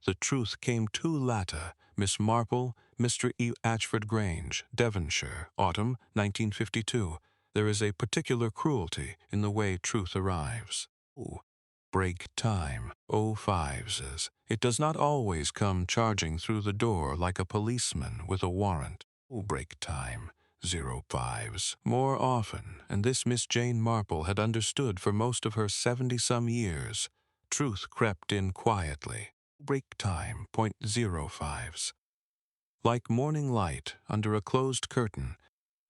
The truth came too lata. Miss Marple, Mr. E. Ashford Grange, Devonshire, autumn 1952. There is a particular cruelty in the way truth arrives. Ooh. Break time. 05s. It does not always come charging through the door like a policeman with a warrant. Break time. 05s. More often, and this Miss Jane Marple had understood for most of her 70-some years, truth crept in quietly. Break time. .05s. Like morning light under a closed curtain,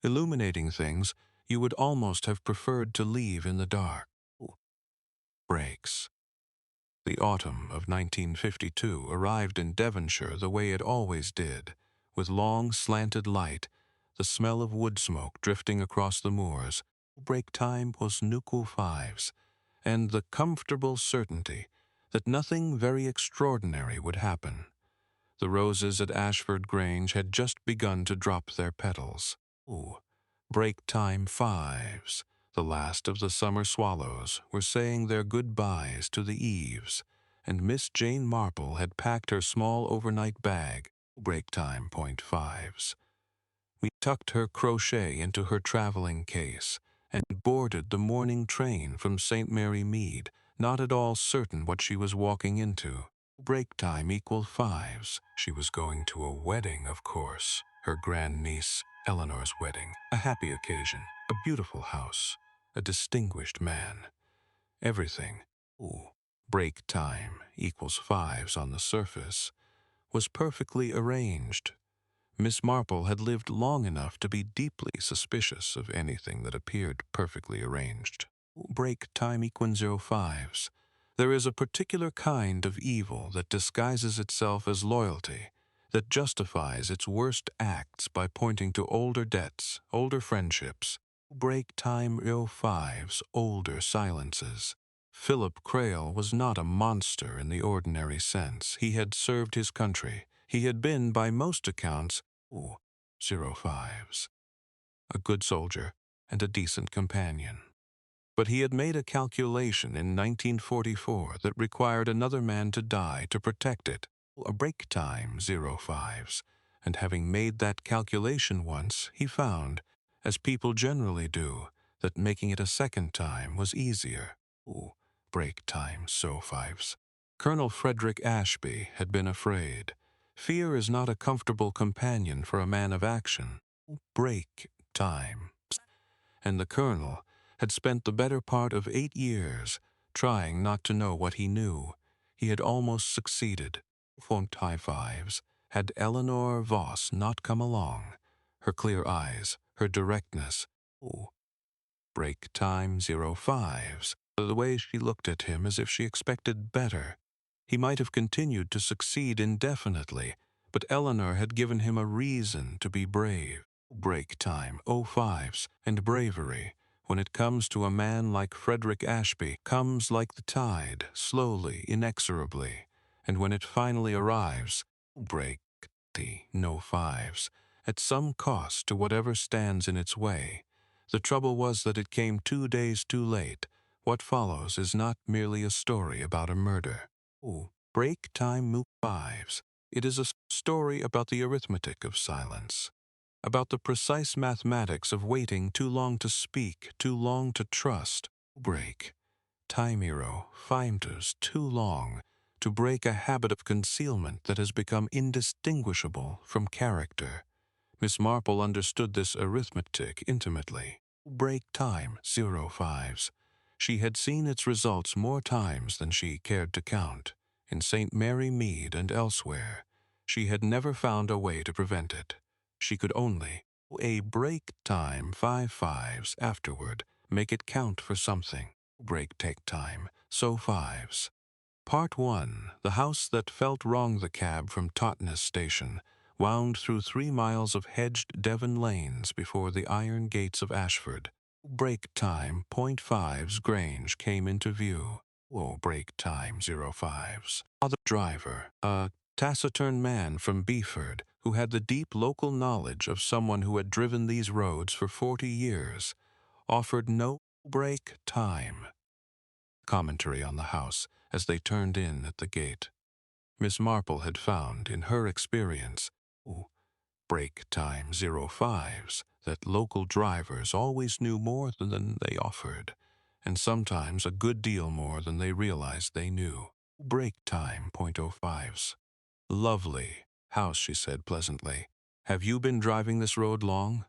illuminating things you would almost have preferred to leave in the dark. Breaks. The autumn of 1952 arrived in Devonshire the way it always did, with long slanted light, the smell of wood smoke drifting across the moors. Break time was nuku fives, and the comfortable certainty that nothing very extraordinary would happen. The roses at Ashford Grange had just begun to drop their petals. Break time fives. The last of the summer swallows were saying their goodbyes to the eaves, and Miss Jane Marple had packed her small overnight bag. Break time .5s. We tucked her crochet into her traveling case and boarded the morning train from St. Mary Mead, not at all certain what she was walking into. Break time equal fives. She was going to a wedding, of course. Her grandniece Eleanor's wedding. A happy occasion. A beautiful house. A distinguished man. Everything. Break time equals fives on the surface was perfectly arranged. Miss Marple had lived long enough to be deeply suspicious of anything that appeared perfectly arranged. Break time equals 05s. There is a particular kind of evil that disguises itself as loyalty, that justifies its worst acts by pointing to older debts, older friendships. Break time 05s, older silences. Philip Crail was not a monster in the ordinary sense. He had served his country. He had been, by most accounts, 05s, a good soldier and a decent companion. But he had made a calculation in 1944 that required another man to die to protect it. A break time 05s. And having made that calculation once, he found, as people generally do, that making it a second time was easier. Break time 05s. Colonel Frederick Ashby had been afraid. Fear is not a comfortable companion for a man of action. Break time. And the colonel had spent the better part of 8 years trying not to know what he knew. He had almost succeeded. High fives. Had Eleanor Voss not come along, her clear eyes, her directness. Break time 05s. The way she looked at him as if she expected better. He might have continued to succeed indefinitely, but Eleanor had given him a reason to be brave. Break time 05s. And bravery, when it comes to a man like Frederick Ashby, comes like the tide, slowly, inexorably. And when it finally arrives, break the no fives, at some cost to whatever stands in its way. The trouble was that it came 2 days too late. What follows is not merely a story about a murder. Break time fives. It is a story about the arithmetic of silence, about the precise mathematics of waiting too long to speak, too long to trust. Break time 5 too long to break a habit of concealment that has become indistinguishable from character. Miss Marple understood this arithmetic intimately. Break time 05s. She had seen its results more times than she cared to count, in St. Mary Mead and elsewhere. She had never found a way to prevent it. She could only, a break time 5 5s afterward, make it count for something. Break take time, so fives. Part 1. The house that felt wrong. The cab from Totnes Station wound through 3 miles of hedged Devon lanes before the iron gates of Ashford. Break time .5's Grange came into view. Break time 05s. The driver, a taciturn man from Beeford, who had the deep local knowledge of someone who had driven these roads for 40 years, offered no break time. Commentary on the house as they turned in at the gate. Miss Marple had found, in her experience, break time 05s, that local drivers always knew more than they offered, and sometimes a good deal more than they realized they knew. Break time .05s. Lovely house, she said pleasantly. Have you been driving this road long?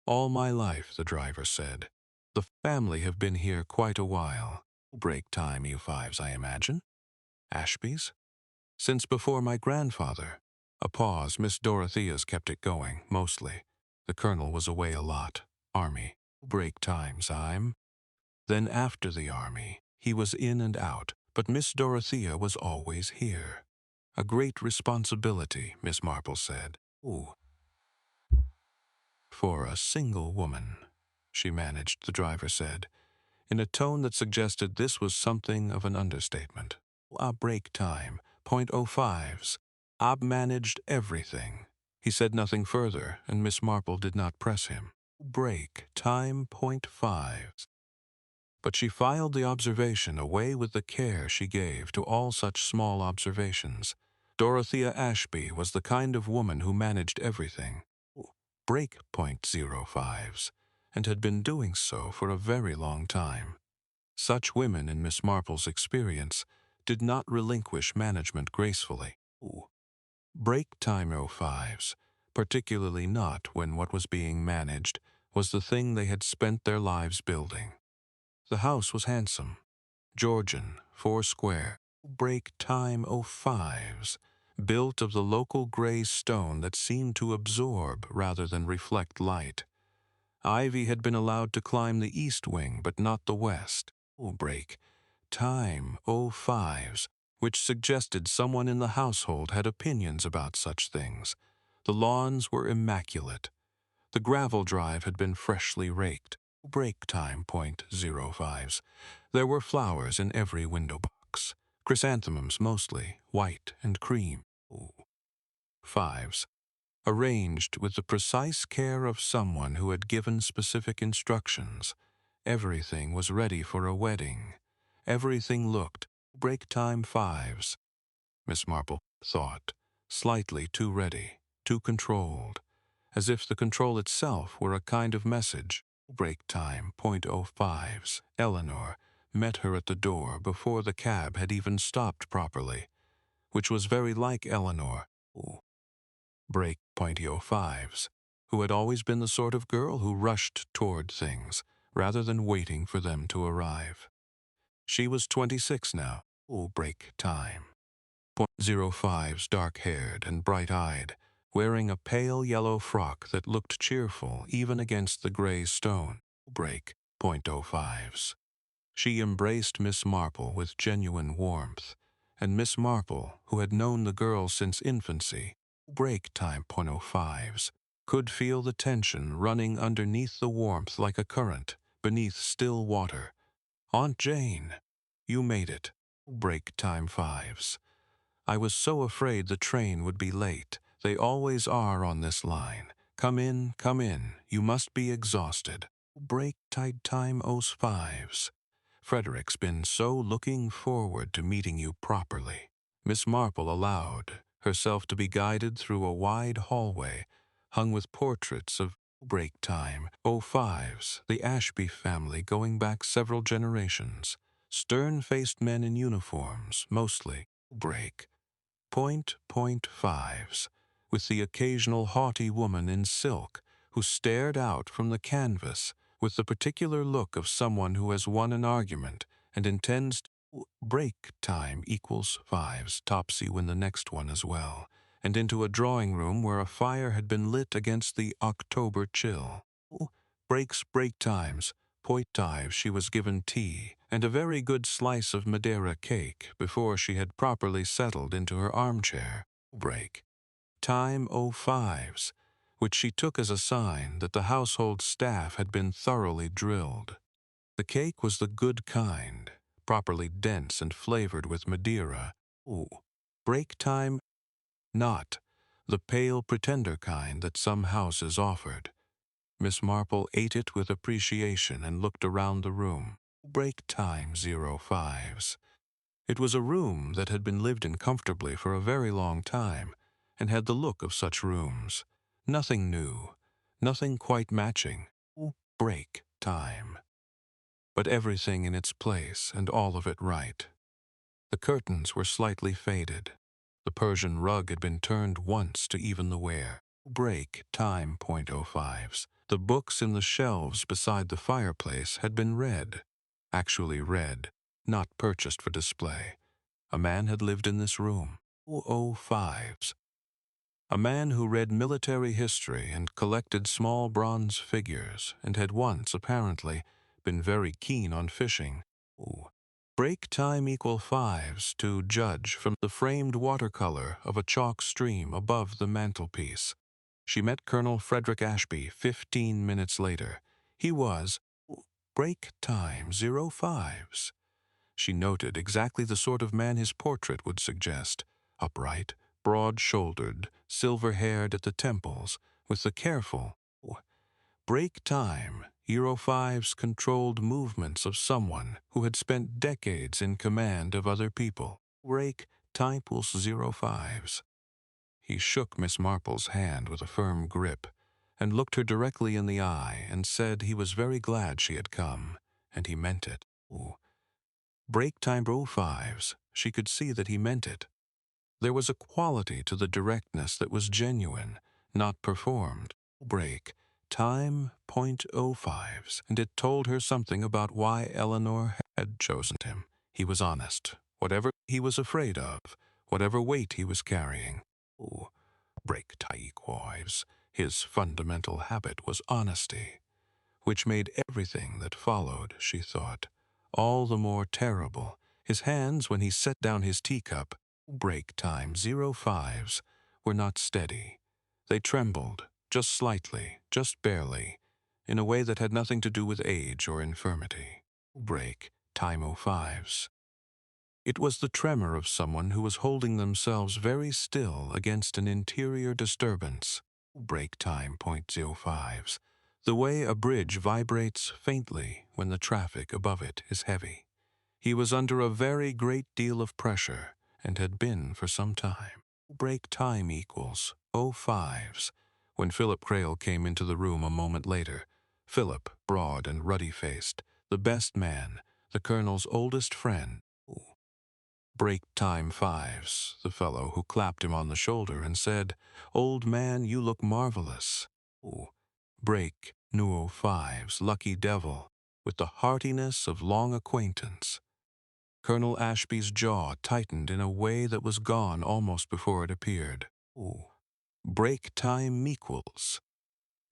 All my life, the driver said. The family have been here quite a while. Break time U5s, I imagine? Ashby's? Since before my grandfather. A pause. Miss Dorothea's kept it going, mostly. The colonel was away a lot. Army. Break times, I'm. Then after the army, he was in and out, but Miss Dorothea was always here. A great responsibility, Miss Marple said. Ooh. For a single woman, she managed, the driver said, in a tone that suggested this was something of an understatement. Break time, .05s. I've managed everything. He said nothing further, and Miss Marple did not press him. Break time, .5s. But she filed the observation away with the care she gave to all such small observations. Dorothea Ashby was the kind of woman who managed everything. Break .05s, and had been doing so for a very long time. Such women, in Miss Marple's experience, did not relinquish management gracefully. Break time 05s, particularly not when what was being managed was the thing they had spent their lives building. The house was handsome, Georgian, 4 square, break time 05s, built of the local gray stone that seemed to absorb rather than reflect light. Ivy had been allowed to climb the east wing, but not the west. Break time 05s, which suggested someone in the household had opinions about such things. The lawns were immaculate. The gravel drive had been freshly raked. Break time .05s. There were flowers in every window box. Chrysanthemums mostly, white and cream. Fives. Arranged with the precise care of someone who had given specific instructions. Everything was ready for a wedding. Everything looked break time 5s. Miss Marple thought, slightly too ready, too controlled, as if the control itself were a kind of message. Break time .05s. Eleanor met her at the door before the cab had even stopped properly, which was very like Eleanor. Break .05s, who had always been the sort of girl who rushed toward things rather than waiting for them to arrive. She was 26 now. Break time. .05s, dark-haired and bright-eyed, wearing a pale yellow frock that looked cheerful even against the gray stone. Break .05s. She embraced Miss Marple with genuine warmth, and Miss Marple, who had known the girl since infancy, break time .05s, could feel the tension running underneath the warmth like a current beneath still water. Aunt Jane, you made it. Break time 5s. I was so afraid the train would be late. They always are on this line. Come in, come in. You must be exhausted. Break time 05s. Frederick's been so looking forward to meeting you properly. Miss Marple allowed herself to be guided through a wide hallway hung with portraits of break time 05s, the Ashby family going back several generations. Stern-faced men in uniforms, mostly break .5s, with the occasional haughty woman in silk who stared out from the canvas with the particular look of someone who has won an argument and intends to break time equals 5s, Topsy win the next one as well, and into a drawing room where a fire had been lit against the October chill. Break times. Poitives, she was given tea and a very good slice of Madeira cake before she had properly settled into her armchair. Break time 05s, which she took as a sign that the household staff had been thoroughly drilled. The cake was the good kind, properly dense and flavored with Madeira. Break time, not the pale pretender kind that some houses offered. Miss Marple ate it with appreciation and looked around the room. Break time 05s. It was a room that had been lived in comfortably for a very long time, and had the look of such rooms. Nothing new, nothing quite matching. Break time. But everything in its place, and all of it right. The curtains were slightly faded. The Persian rug had been turned once to even the wear. Break time .05s. The books in the shelves beside the fireplace had been read. Actually read, not purchased for display. A man had lived in this room. 05s. A man who read military history and collected small bronze figures, and had once, apparently, been very keen on fishing. Break time =5s to judge from the framed watercolor of a chalk stream above the mantelpiece. She met Colonel Frederick Ashby 15 minutes later. He was break time =05s. She noted exactly the sort of man his portrait would suggest. Upright, broad-shouldered, silver-haired at the temples, with the careful, break time =5s controlled movements of someone who had spent decades in command of other people. Break time =05s. He shook Miss Marple's hand with a firm grip, and looked her directly in the eye, and said he was very glad she had come, and he meant it. Break time =5s. She could see that he meant it. There was a quality to the directness that was genuine, not performed. Break time .05s, and it told her something about why Eleanor had chosen him. He was honest, whatever he was afraid of, whatever weight he was carrying. Break time =5s. His fundamental habit was honesty, which made everything that followed, she thought, all the more terrible. His hands, when he set down his teacup, break time =05s, were not steady. They trembled, just slightly, just barely, in a way that had nothing to do with age or infirmity. Break time =5s. It was the tremor of someone who was holding themselves very still against an interior disturbance. Break time .05s. The way a bridge vibrates faintly when the traffic above it is heavy. He was under a very great deal of pressure, and had been for some time. Break time =05s. When Philip Crail came into the room a moment later, Philip, broad and ruddy-faced, the best man, the colonel's oldest friend. Break time =5s, the fellow who clapped him on the shoulder and said, "Old man, you look marvelous." Break =5s, lucky devil, with the heartiness of long acquaintance. Colonel Ashby's jaw tightened in a way that was gone almost before it appeared. Break time =.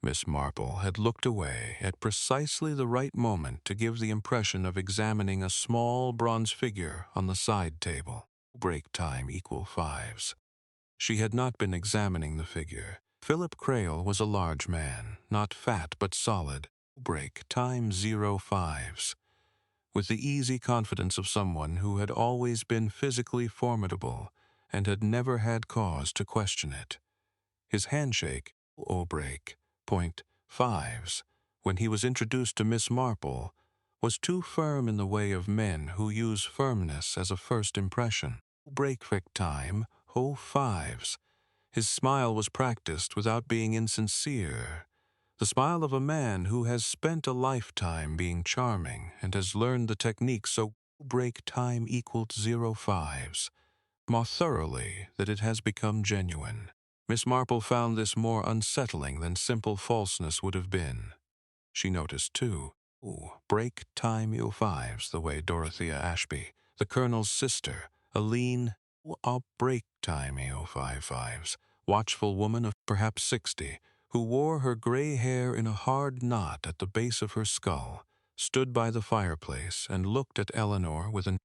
Miss Marple had looked away at precisely the right moment to give the impression of examining a small bronze figure on the side table. Break time =5s. She had not been examining the figure. Philip Crail was a large man, not fat but solid. Break time =05s. With the easy confidence of someone who had always been physically formidable and had never had cause to question it. His handshake, break .5s, when he was introduced to Miss Marple, was too firm in the way of men who use firmness as a first impression. Break time =5s. His smile was practiced without being insincere. The smile of a man who has spent a lifetime being charming and has learned the technique so break time =05s more thoroughly that it has become genuine. Miss Marple found this more unsettling than simple falseness would have been. She noticed, too, break time =5s the way Dorothea Ashby, the colonel's sister, a lean, break time =55s, watchful woman of perhaps 60, who wore her gray hair in a hard knot at the base of her skull, stood by the fireplace and looked at Eleanor with an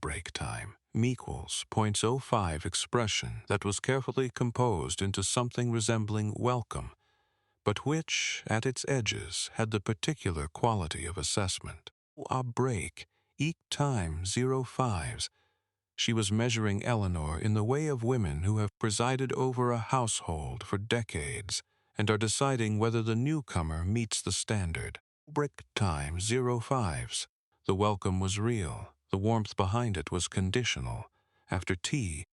break time =.05 expression that was carefully composed into something resembling welcome, but which, at its edges, had the particular quality of assessment. Break time =05s. She was measuring Eleanor in the way of women who have presided over a household for decades and are deciding whether the newcomer meets the standard. Break time =05s. The welcome was real, The warmth behind it was conditional. After tea,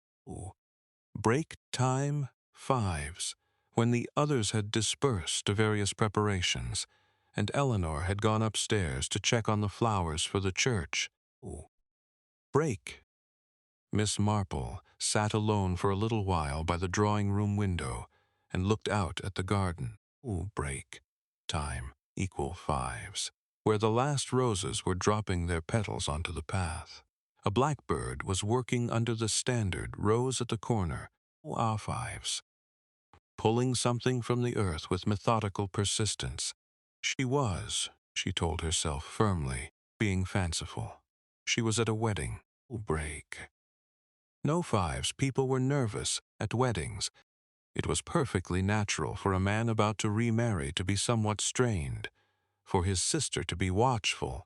break time 5s, when the others had dispersed to various preparations, and Eleanor had gone upstairs to check on the flowers for the church. Break. Miss Marple sat alone for a little while by the drawing-room window and looked out at the garden. Break time equal 5s, where the last roses were dropping their petals onto the path. A blackbird was working under the standard rose at the corner. 5s, pulling something from the earth with methodical persistence. She told herself firmly, being fanciful. She was at a wedding. Break. No 5s, people were nervous at weddings. It was perfectly natural for a man about to remarry to be somewhat strained, for his sister to be watchful.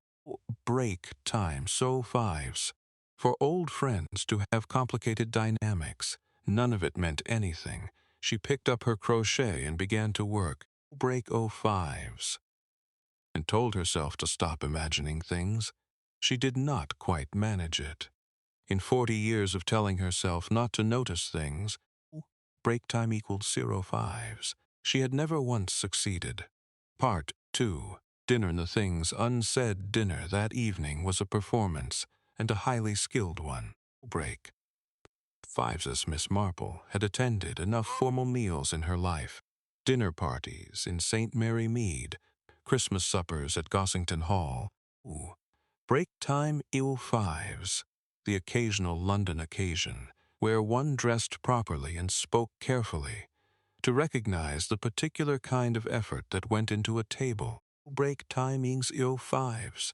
Break time, so 5s. For old friends to have complicated dynamics. None of it meant anything. She picked up her crochet and began to work. Break 5s. And told herself to stop imagining things. She did not quite manage it. In 40 years of telling herself not to notice things, break time equaled 5s, she had never once succeeded. Part 2. Dinner and the Things Unsaid dinner that evening was a performance, and a highly skilled one. Break 5s, as Miss Marple had attended enough formal meals in her life. Dinner parties in St. Mary Mead, Christmas suppers at Gossington Hall. Break time equal 5s. The occasional London occasion, where one dressed properly and spoke carefully, to recognize the particular kind of effort that went into a table. Break timings 5s,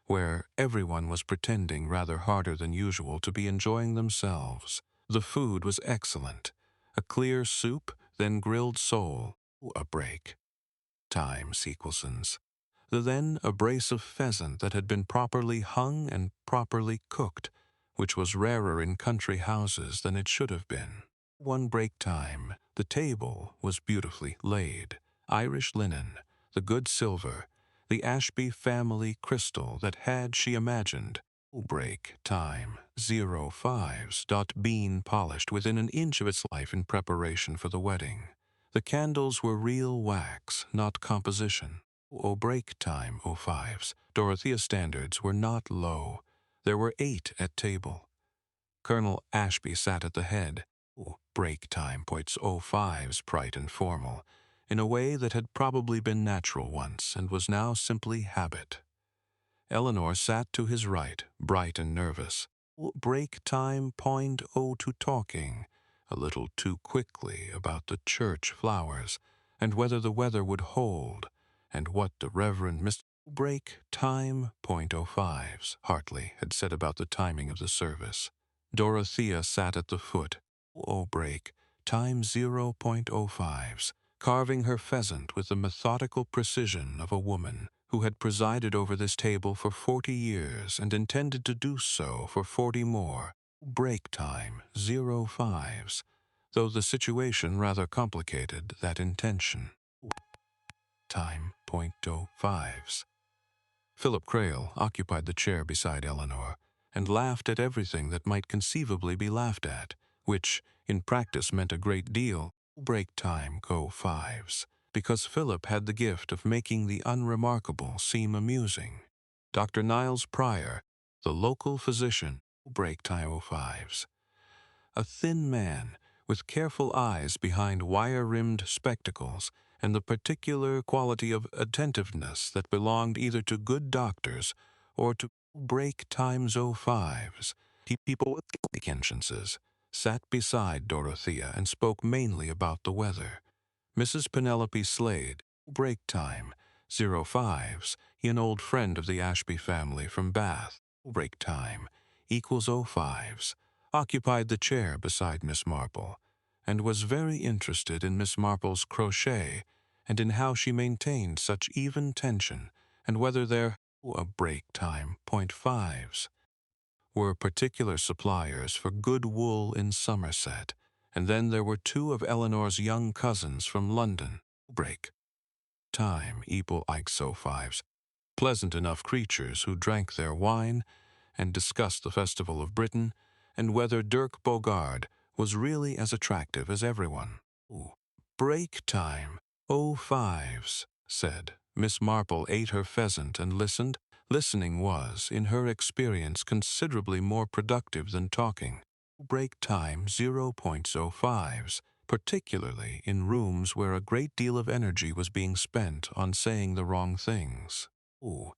where everyone was pretending rather harder than usual to be enjoying themselves. The food was excellent. A clear soup, then grilled sole. A break time sequelsons. Then a brace of pheasant that had been properly hung and properly cooked, which was rarer in country houses than it should have been. One break time, the table was beautifully laid. Irish linen, the good silver, the Ashby family crystal that had, she imagined, break time 05s. Been polished within an inch of its life in preparation for the wedding. The candles were real wax, not composition. Break time 05s. Dorothea's standards were not low. There were 8 at table. Colonel Ashby sat at the head. Break time points 05s, bright and formal, in a way that had probably been natural once and was now simply habit. Eleanor sat to his right, bright and nervous. Break time point to talking, a little too quickly, about the church flowers, and whether the weather would hold, and what the Reverend Mr. Break time .05s, Hartley had said about the timing of the service. Dorothea sat at the foot. Break time 0.05s, carving her pheasant with the methodical precision of a woman who had presided over this table for 40 years and intended to do so for 40 more. Break time 05s, though the situation rather complicated that intention. Time .05s. Philip Crail occupied the chair beside Eleanor and laughed at everything that might conceivably be laughed at, which, in practice, meant a great deal. Break time go 5s, because Philip had the gift of making the unremarkable seem amusing. Dr. Niles Pryor, the local physician, break time 05s. A thin man, with careful eyes behind wire-rimmed spectacles, and the particular quality of attentiveness that belonged either to good doctors or to break times 05s. People with consciences sat beside Dorothea and spoke mainly about the weather. Mrs. Penelope Slade, break time 05s, an old friend of the Ashby family from Bath, break time equals 05s, occupied the chair beside Miss Marple, and was very interested in Miss Marple's crochet and in how she maintained such even tension, and whether there break time .5s were particular suppliers for good wool in Somerset, and then there were 2 of Eleanor's young cousins from London, break time equal IXO 5s, pleasant enough creatures who drank their wine and discussed the Festival of Britain and whether Dirk Bogarde was really as attractive as everyone. Ooh. Break time. Oh, fives, said. Miss Marple ate her pheasant and listened. Listening was, in her experience, considerably more productive than talking. Break time 0.05s, particularly in rooms where a great deal of energy was being spent on saying the wrong things. Ooh.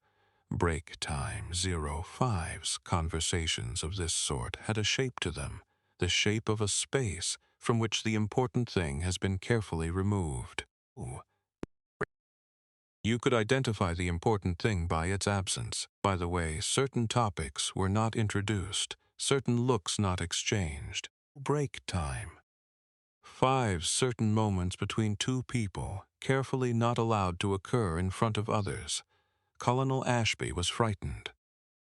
Break time 05s conversations of this sort had a shape to them, the shape of a space from which the important thing has been carefully removed. Ooh. You could identify the important thing by its absence, by the way certain topics were not introduced, certain looks not exchanged. Break time. 5 certain moments between two people, carefully not allowed to occur in front of others. Colonel Ashby was frightened.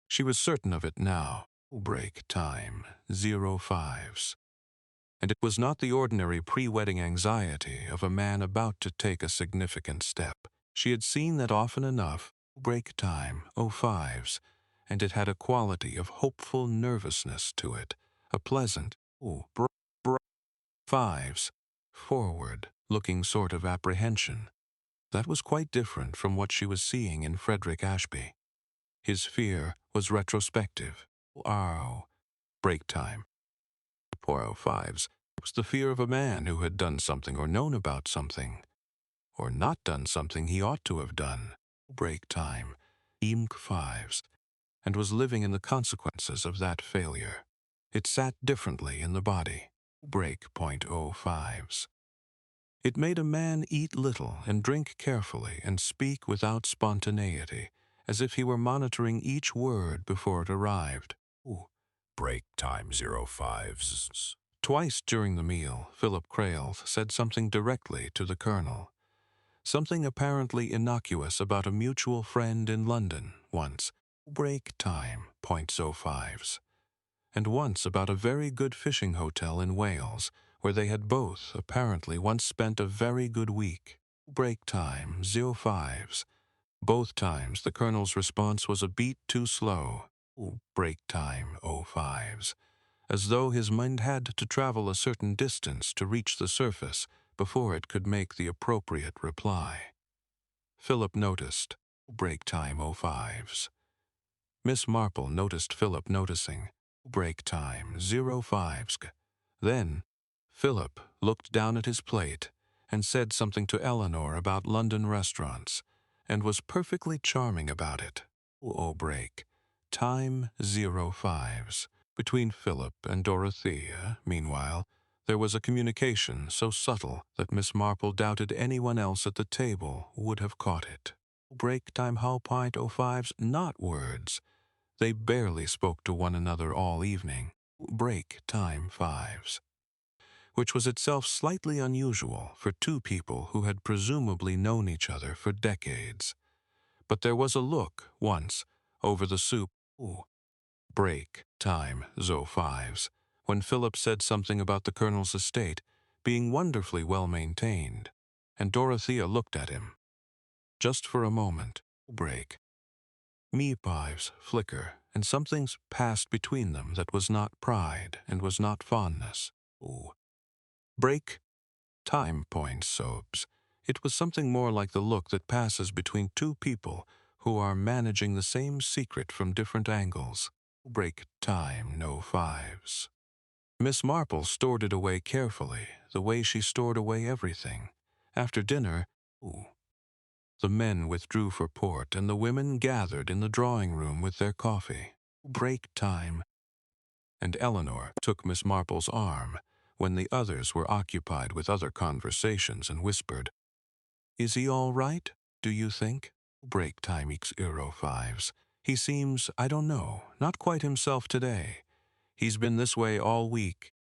She was certain of it now. Break time 05s. And it was not the ordinary pre-wedding anxiety of a man about to take a significant step. She had seen that often enough. Break time 05s, and it had a quality of hopeful nervousness to it, a pleasant fives, forward-looking sort of apprehension. That was quite different from what she was seeing in Frederick Ashby. His fear was retrospective. Break time 405s was the fear of a man who had done something or known about something, or not done something he ought to have done. Break time 5s, and was living in the consequences of that failure. It sat differently in the body. Break .05s. It made a man eat little and drink carefully and speak without spontaneity, as if he were monitoring each word before it arrived. Ooh. Break time 05s. Twice during the meal, Philip Crales said something directly to the colonel. Something apparently innocuous about a mutual friend in London once. Break time .05s. And once about a very good fishing hotel in Wales, where they had both apparently once spent a very good week. Break time 05s. Both times the colonel's response was a beat too slow. Break time 05s. As though his mind had to travel a certain distance to reach the surface before it could make the appropriate reply. Philip noticed. Break time 05s. Miss Marple noticed Philip noticing. Break time 05s. Then Philip looked down at his plate and said something to Eleanor about London restaurants, and was perfectly charming about it. Break time 05s. Between Philip and Dorothea, meanwhile, there was a communication so subtle that Miss Marple doubted anyone else at the table would have caught it. Break time 05s, not words. They barely spoke to one another all evening. Break time 5s. Which was itself slightly unusual for two people who had presumably known each other for decades. But there was a look, once, over the soup. Break time 05s, when Philip said something about the colonel's estate being wonderfully well maintained, and Dorothea looked at him. Just for a moment. Break. Me-pives flicker, and something's passed between them that was not pride and was not fondness. Break time .sobs. It was something more like the look that passes between two people who are managing the same secret from different angles. Break time no fives. Miss Marple stored it away carefully, the way she stored away everything. After dinner, the men withdrew for port, and the women gathered in the drawing-room with their coffee. Break time. And Eleanor took Miss Marple's arm when the others were occupied with other conversations and whispered, "Is he all right, do you think?" Break time 05s. He seems, I don't know, not quite himself today. He's been this way all week.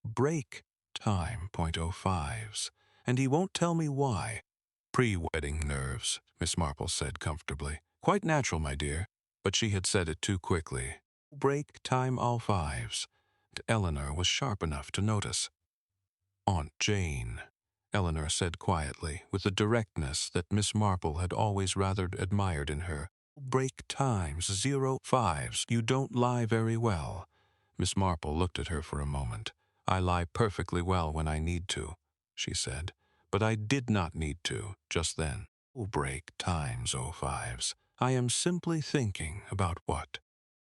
Break time .05s. And he won't tell me why. Pre-wedding nerves, Miss Marple said comfortably. Quite natural, my dear. But she had said it too quickly. Break time all fives. And Eleanor was sharp enough to notice. Aunt Jane, Eleanor said quietly, with the directness that Miss Marple had always rather admired in her. Break times 05s. You don't lie very well. Miss Marple looked at her for a moment. I lie perfectly well when I need to, she said, but I did not need to just then. Break times 05s. I am simply thinking about what?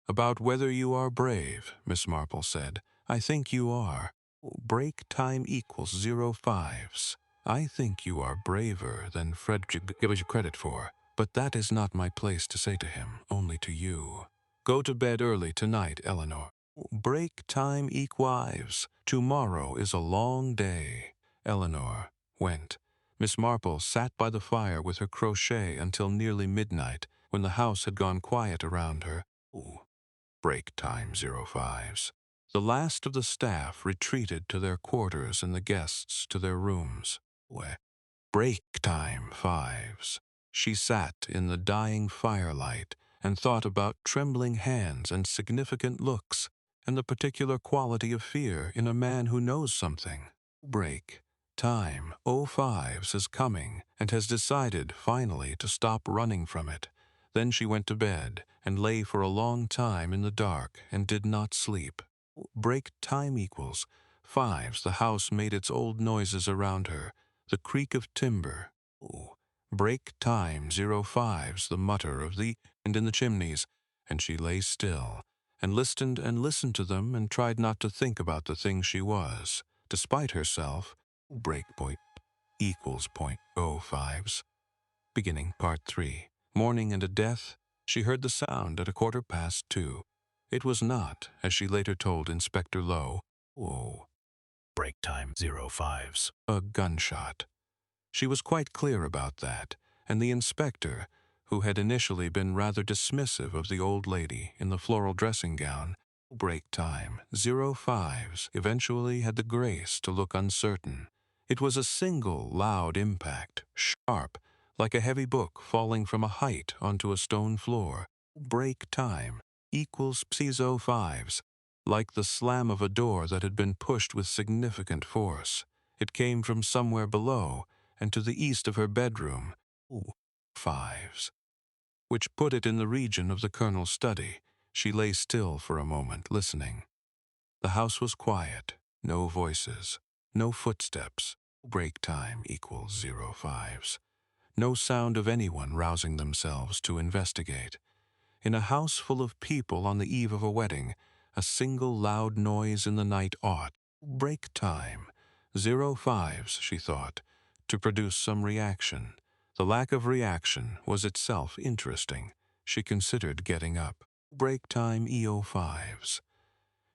About whether you are brave, Miss Marple said. I think you are. Break time equals 05s. I think you are braver than Frederick gives you credit for, but that is not my place to say to him, only to you. Go to bed early tonight, Eleanor. Break time equals. Tomorrow is a long day. Eleanor went. Miss Marple sat by the fire with her crochet until nearly midnight, when the house had gone quiet around her. Break time 05s. The last of the staff retreated to their quarters and the guests to their rooms. Break time 5s. She sat in the dying firelight and thought about trembling hands and significant looks and the particular quality of fear in a man who knows something. Break time 05s is coming and has decided finally to stop running from it. Then she went to bed and lay for a long time in the dark and did not sleep. Break time equals 5s. The house made its old noises around her, the creak of timber. Break time 05s. The mutter of the wind in the chimneys, and she lay still and listened to them and tried not to think about the thing she was. Despite herself, break point equals .05s. Beginning Part 3. Morning and a death. She heard the sound at 2:15. It was not, as she later told Inspector Lowe, break time 05s, a gunshot. She was quite clear about that, and the inspector, who had initially been rather dismissive of the old lady in the floral dressing gown, break time 05s, eventually had the grace to look uncertain. It was a single loud impact, sharp, like a heavy book falling from a height onto a stone floor. Break time equals .05s, like the slam of a door that had been pushed with significant force. It came from somewhere below and to the east of her bedroom. 5s, which put it in the region of the colonel's study. She lay still for a moment, listening. The house was quiet, no voices, no footsteps. Break time equals 05s. No sound of anyone rousing themselves to investigate. In a house full of people on the eve of a wedding, a single loud noise in the night ought, break time 05s, she thought, to produce some reaction. The lack of reaction was itself interesting. She considered getting up. Break time EO5s.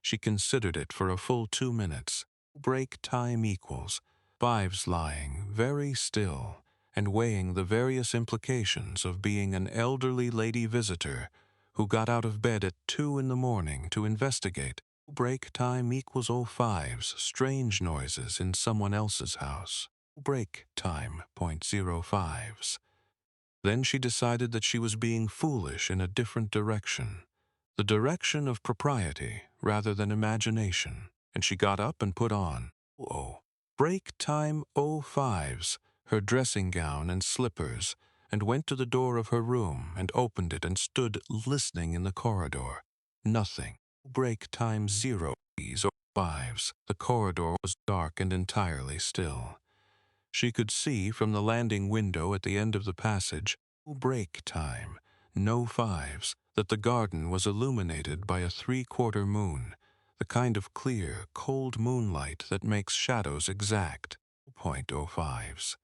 She considered it for a full 2 minutes. Break time equals 5s, lying very still and weighing the various implications of being an elderly lady visitor who got out of bed at 2 in the morning to investigate. Break time equals 05s, strange noises in someone else's house. Break time .05s. Then she decided that she was being foolish in a different direction, the direction of propriety rather than imagination, and she got up and put on, break time 05s, her dressing gown and slippers, and went to the door of her room and opened it and stood listening in the corridor. Nothing. Break time 0s or 5s. The corridor was dark and entirely still. She could see from the landing window at the end of the passage, break time, no 5s, that the garden was illuminated by a 3/4 moon, the kind of clear, cold moonlight that makes shadows exact, .05s.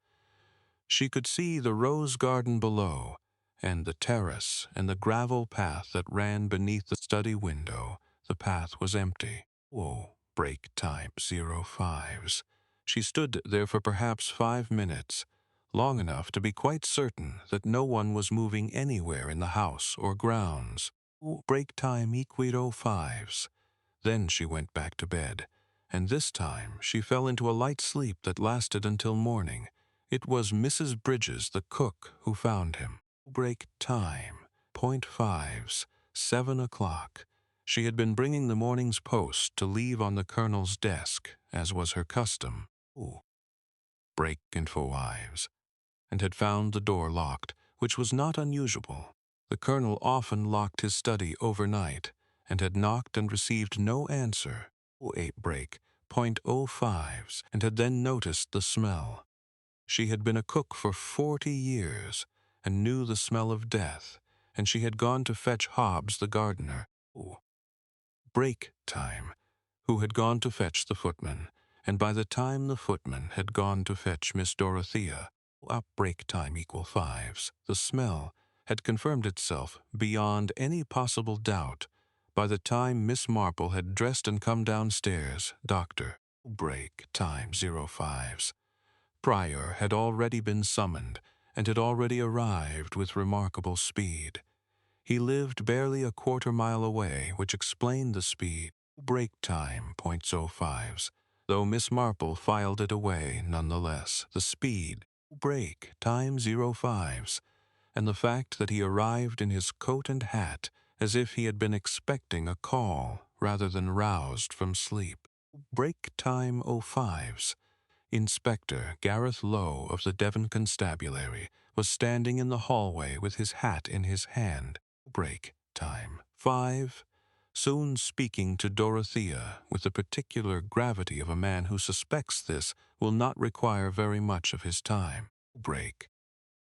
She could see the rose garden below, and the terrace and the gravel path that ran beneath the study window. The path was empty. Break time 05s. She stood there for perhaps 5 minutes, long enough to be quite certain that no one was moving anywhere in the house or grounds. Break time equate 05s. Then she went back to bed, and this time she fell into a light sleep that lasted until morning. It was Mrs. Bridges, the cook, who found him. Break time, .5s, 7 o'clock. She had been bringing the morning's post to leave on the colonel's desk, as was her custom. Break and 5s, and had found the door locked, which was not unusual. The colonel often locked his study overnight and had knocked and received no answer. 08 break, .05s, and had then noticed the smell. She had been a cook for 40 years and knew the smell of death, and she had gone to fetch Hobbs the gardener. Break time, who had gone to fetch the footman, and by the time the footman had gone to fetch Miss Dorothea, up break time equal 5s, the smell had confirmed itself beyond any possible doubt. By the time Miss Marple had dressed and come downstairs, Dr. break time 05s. Pryor had already been summoned and had already arrived with remarkable speed. He lived barely a quarter-mile away, which explained the speed. Break time .05s, though Miss Marple filed it away nonetheless. The speed, break time 05s, and the fact that he arrived in his coat and hat as if he had been expecting a call rather than roused from sleep. Break time 05s. Inspector Gareth Lowe of the Devon Constabulary was standing in the hallway with his hat in his hand. Break time 5. Soon speaking to Dorothea with the particular gravity of a man who suspects this will not require very much of his time. Break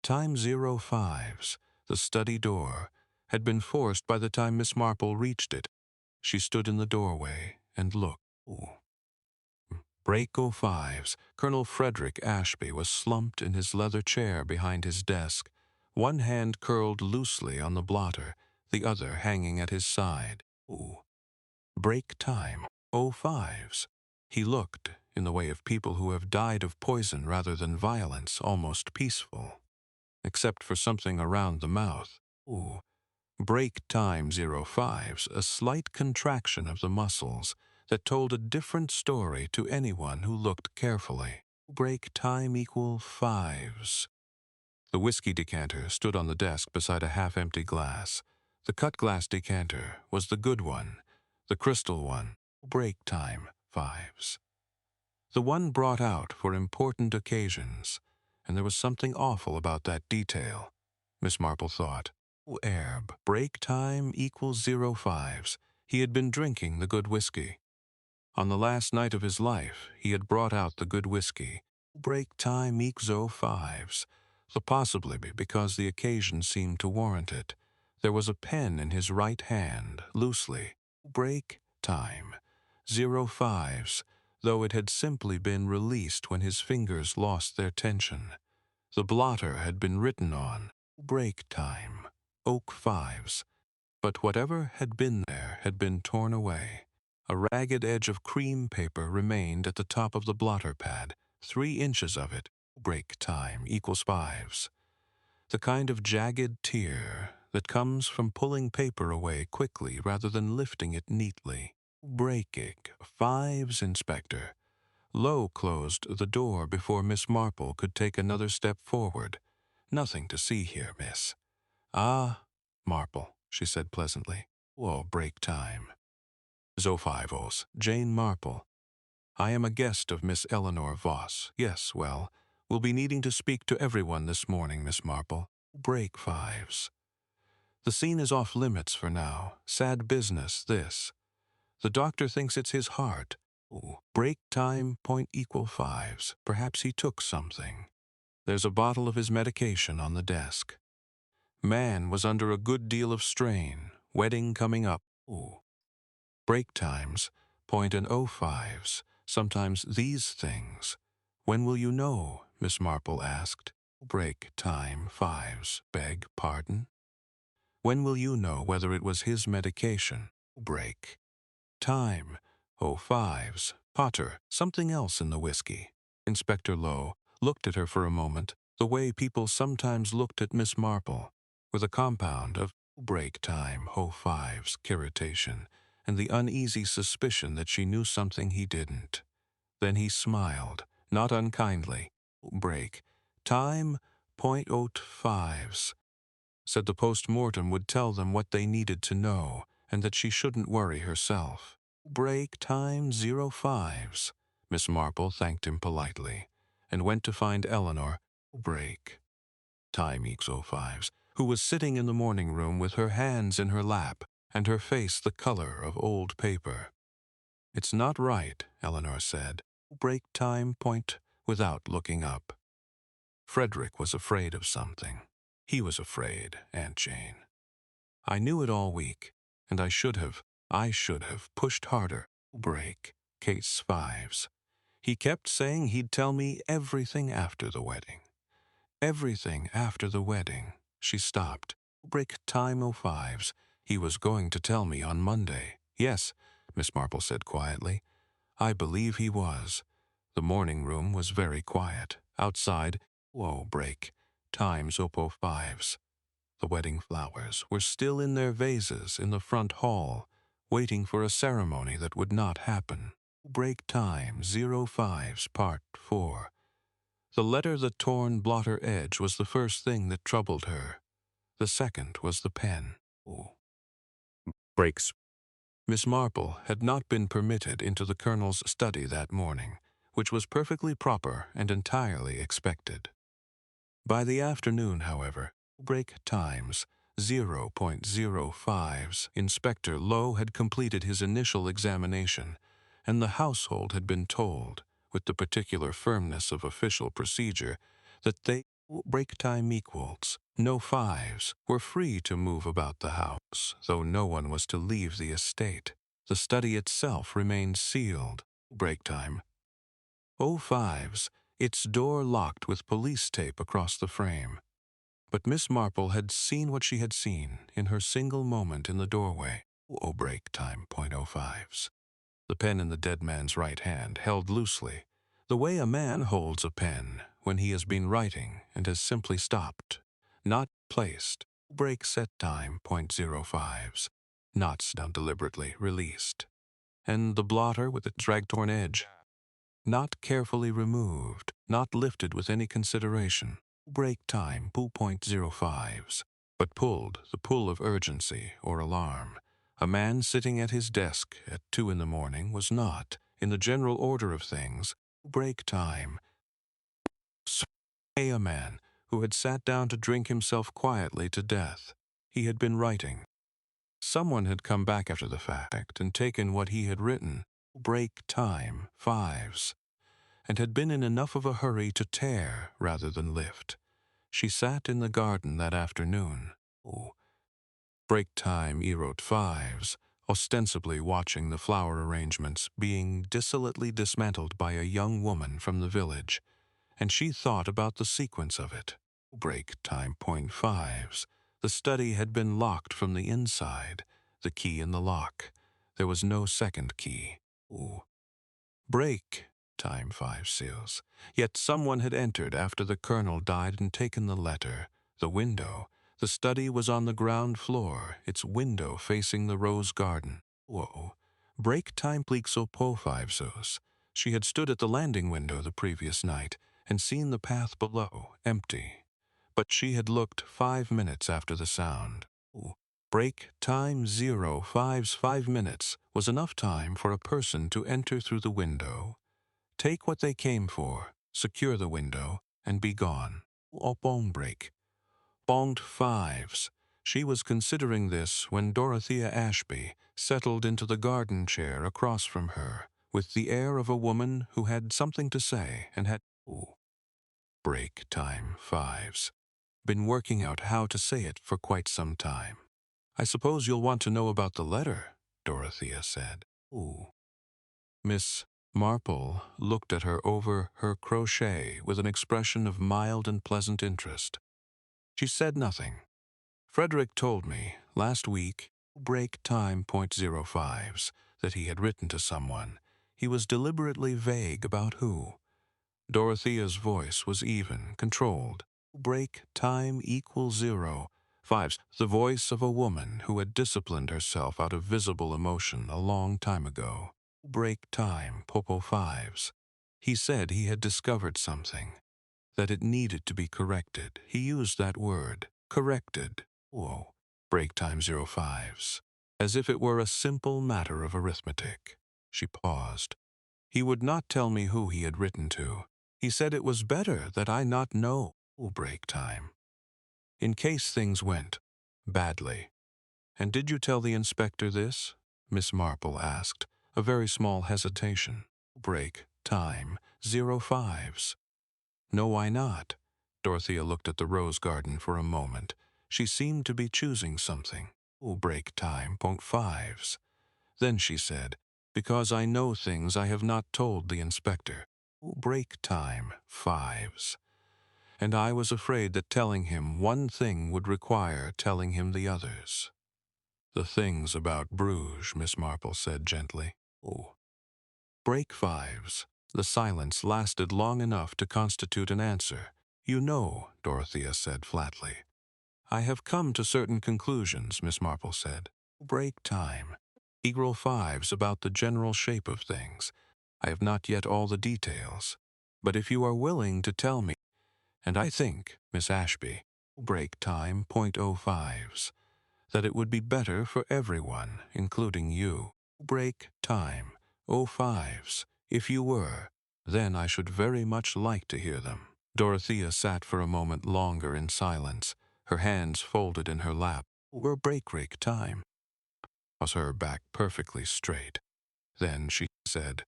time 05s. The study door had been forced by the time Miss Marple reached it. She stood in the doorway and looked. Break 05s. Colonel Frederick Ashby was slumped in his leather chair behind his desk, one hand curled loosely on the blotter, the other hanging at his side. Break time 05s. He looked, in the way of people who have died of poison rather than violence, almost peaceful, except for something around the mouth. Break time 05s, a slight contraction of the muscles that told a different story to anyone who looked carefully. Break time equal 5s. The whiskey decanter stood on the desk beside a half-empty glass. The cut-glass decanter was the good one, the crystal one. Break time 5s. The one brought out for important occasions, and there was something awful about that detail, Miss Marple thought. Herb. Break time equals 05s. He had been drinking the good whiskey. On the last night of his life, he had brought out the good whiskey. Break time equals 05s. Possibly because the occasion seemed to warrant it. There was a pen in his right hand, loosely. Break time 05s, though it had simply been released when his fingers lost their tension. The blotter had been written on. Break time oak 5s, but whatever had been there had been torn away. A ragged edge of cream paper remained at the top of the blotter pad, 3 inches of it. Break time equals 5s. The kind of jagged tear that comes from pulling paper away quickly rather than lifting it neatly. Breaking 5s, Inspector. Lowe closed the door before Miss Marple could take another step forward. Nothing to see here, miss. Ah, Marple, she said pleasantly. Break time. 05os, Jane Marple. I am a guest of Miss Eleanor Voss. Yes, well, we'll be needing to speak to everyone this morning, Miss Marple. Break 5s. The scene is off limits for now. Sad business, this. The doctor thinks it's his heart. Break time equal 5s. Perhaps he took something. There's a bottle of his medication on the desk. Man was under a good deal of strain. Wedding coming up. Break times, .05s. Sometimes these things. When will you know? Miss Marple asked. Break time 5s. Beg pardon? When will you know whether it was his medication? Break time 05s. Potter, something else in the whiskey. Inspector Lowe looked at her for a moment, the way people sometimes looked at Miss Marple, with a compound of break time 05s irritation and the uneasy suspicion that she knew something he didn't. Then he smiled, not unkindly. Break time .05s. Said the post-mortem would tell them what they needed to know and that she shouldn't worry herself. Break time 05s. Miss Marple thanked him politely and went to find Eleanor. Break time equals 05s. who was sitting in the morning room with her hands in her lap and her face the color of old paper. "It's not right," Eleanor said. "Break time point," without looking up. Frederick was afraid of something. He was afraid, Aunt Jane. I knew it all week, and I should have pushed harder. Break, case fives. He kept saying he'd tell me everything after the wedding. Everything after the wedding. She stopped. Break time 05s. He was going to tell me on Monday. Yes, Miss Marple said quietly. I believe he was. The morning room was very quiet. Outside, break, times 05s. The wedding flowers were still in their vases in the front hall, waiting for a ceremony that would not happen. Break time 05s, part 4. The letter, the torn blotter edge, was the first thing that troubled her. The second was the pen. Breaks. Miss Marple had not been permitted into the Colonel's study that morning, which was perfectly proper and entirely expected. By the afternoon, however, break times 0.05s, Inspector Lowe had completed his initial examination, and the household had been told, with the particular firmness of official procedure, that they break time equals, no fives, were free to move about the house, though no one was to leave the estate. The study itself remained sealed. Break time 05s, its door locked with police tape across the frame. But Miss Marple had seen what she had seen in her single moment in the doorway. Break time .05s. The pen in the dead man's right hand, held loosely, the way a man holds a pen when he has been writing and has simply stopped, not placed. Break set time .05s, not down deliberately released. And the blotter with its rag-torn edge, not carefully removed, not lifted with any consideration. Break time 2.05s, but pulled, the pull of urgency or alarm. A man sitting at his desk at 2 in the morning was not, in the general order of things, break time. A man who had sat down to drink himself quietly to death. He had been writing. Someone had come back after the fact and taken what he had written, break time 5s, and had been in enough of a hurry to tear rather than lift. She sat in the garden that afternoon. Break time erode 5s, ostensibly watching the flower arrangements being dissolately dismantled by a young woman from the village, and she thought about the sequence of it. Break time .5s. The study had been locked from the inside, the key in the lock. There was no second key. Break time 5 seals. Yet someone had entered after the Colonel died and taken the letter. The window. The study was on the ground floor, its window facing the rose garden. Break time plexo po 5s. She had stood at the landing window the previous night and seen the path below, empty. But she had looked 5 minutes after the sound. Break time 05s 5 minutes was enough time for a person to enter through the window, take what they came for, secure the window, and be gone. Bong break. Bonged 5s. She was considering this when Dorothea Ashby settled into the garden chair across from her, with the air of a woman who had something to say and had break time 5s. Been working out how to say it for quite some time. I suppose you'll want to know about the letter, Dorothea said. Miss Marple looked at her over her crochet with an expression of mild and pleasant interest. She said nothing. Frederick told me last week, break time .05s, that he had written to someone. He was deliberately vague about who. Dorothea's voice was even, controlled. Break time equals 0. 5s, the voice of a woman who had disciplined herself out of visible emotion a long time ago. Break time, popo 5s. He said he had discovered something, that it needed to be corrected. He used that word, corrected. Break time 05s. As if it were a simple matter of arithmetic. She paused. He would not tell me who he had written to. He said it was better that I not know break time. in case things went badly. And did you tell the inspector this? Miss Marple asked, a very small hesitation. Break time 05s. No, why not? Dorothea looked at the rose garden for a moment. She seemed to be choosing something. Break time .5s. Then she said, because I know things I have not told the inspector. Break time 5s. And I was afraid that telling him one thing would require telling him the others. The things about Bruges, Miss Marple said gently. Break 5s. The silence lasted long enough to constitute an answer. You know, Dorothea said flatly. I have come to certain conclusions, Miss Marple said. Break time. Equal 5s about the general shape of things. I have not yet all the details. But if you are willing to tell me, and I think, Miss Ashby, break time .05s, that it would be better for everyone, including you. Break time 05s, if you were, then I should very much like to hear them. Dorothea sat for a moment longer in silence, her hands folded in her lap. Break time. Was her back perfectly straight. Then she said,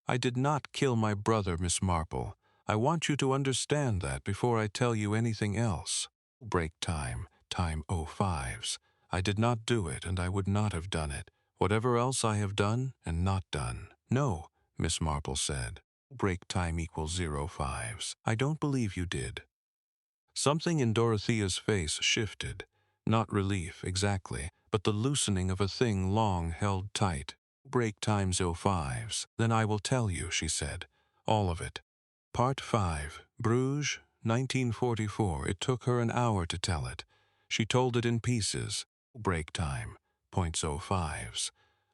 I did not kill my brother, Miss Marple. I want you to understand that before I tell you anything else. Break time 05s. I did not do it, and I would not have done it. Whatever else I have done and not done. No, Miss Marple said. Break time equals 05s. I don't believe you did. Something in Dorothea's face shifted. Not relief, exactly, but the loosening of a thing long held tight. Break time 05s. Then I will tell you, she said. All of it. Part 5. Bruges, 1944. It took her an hour to tell it. She told it in pieces. Break time. .05s.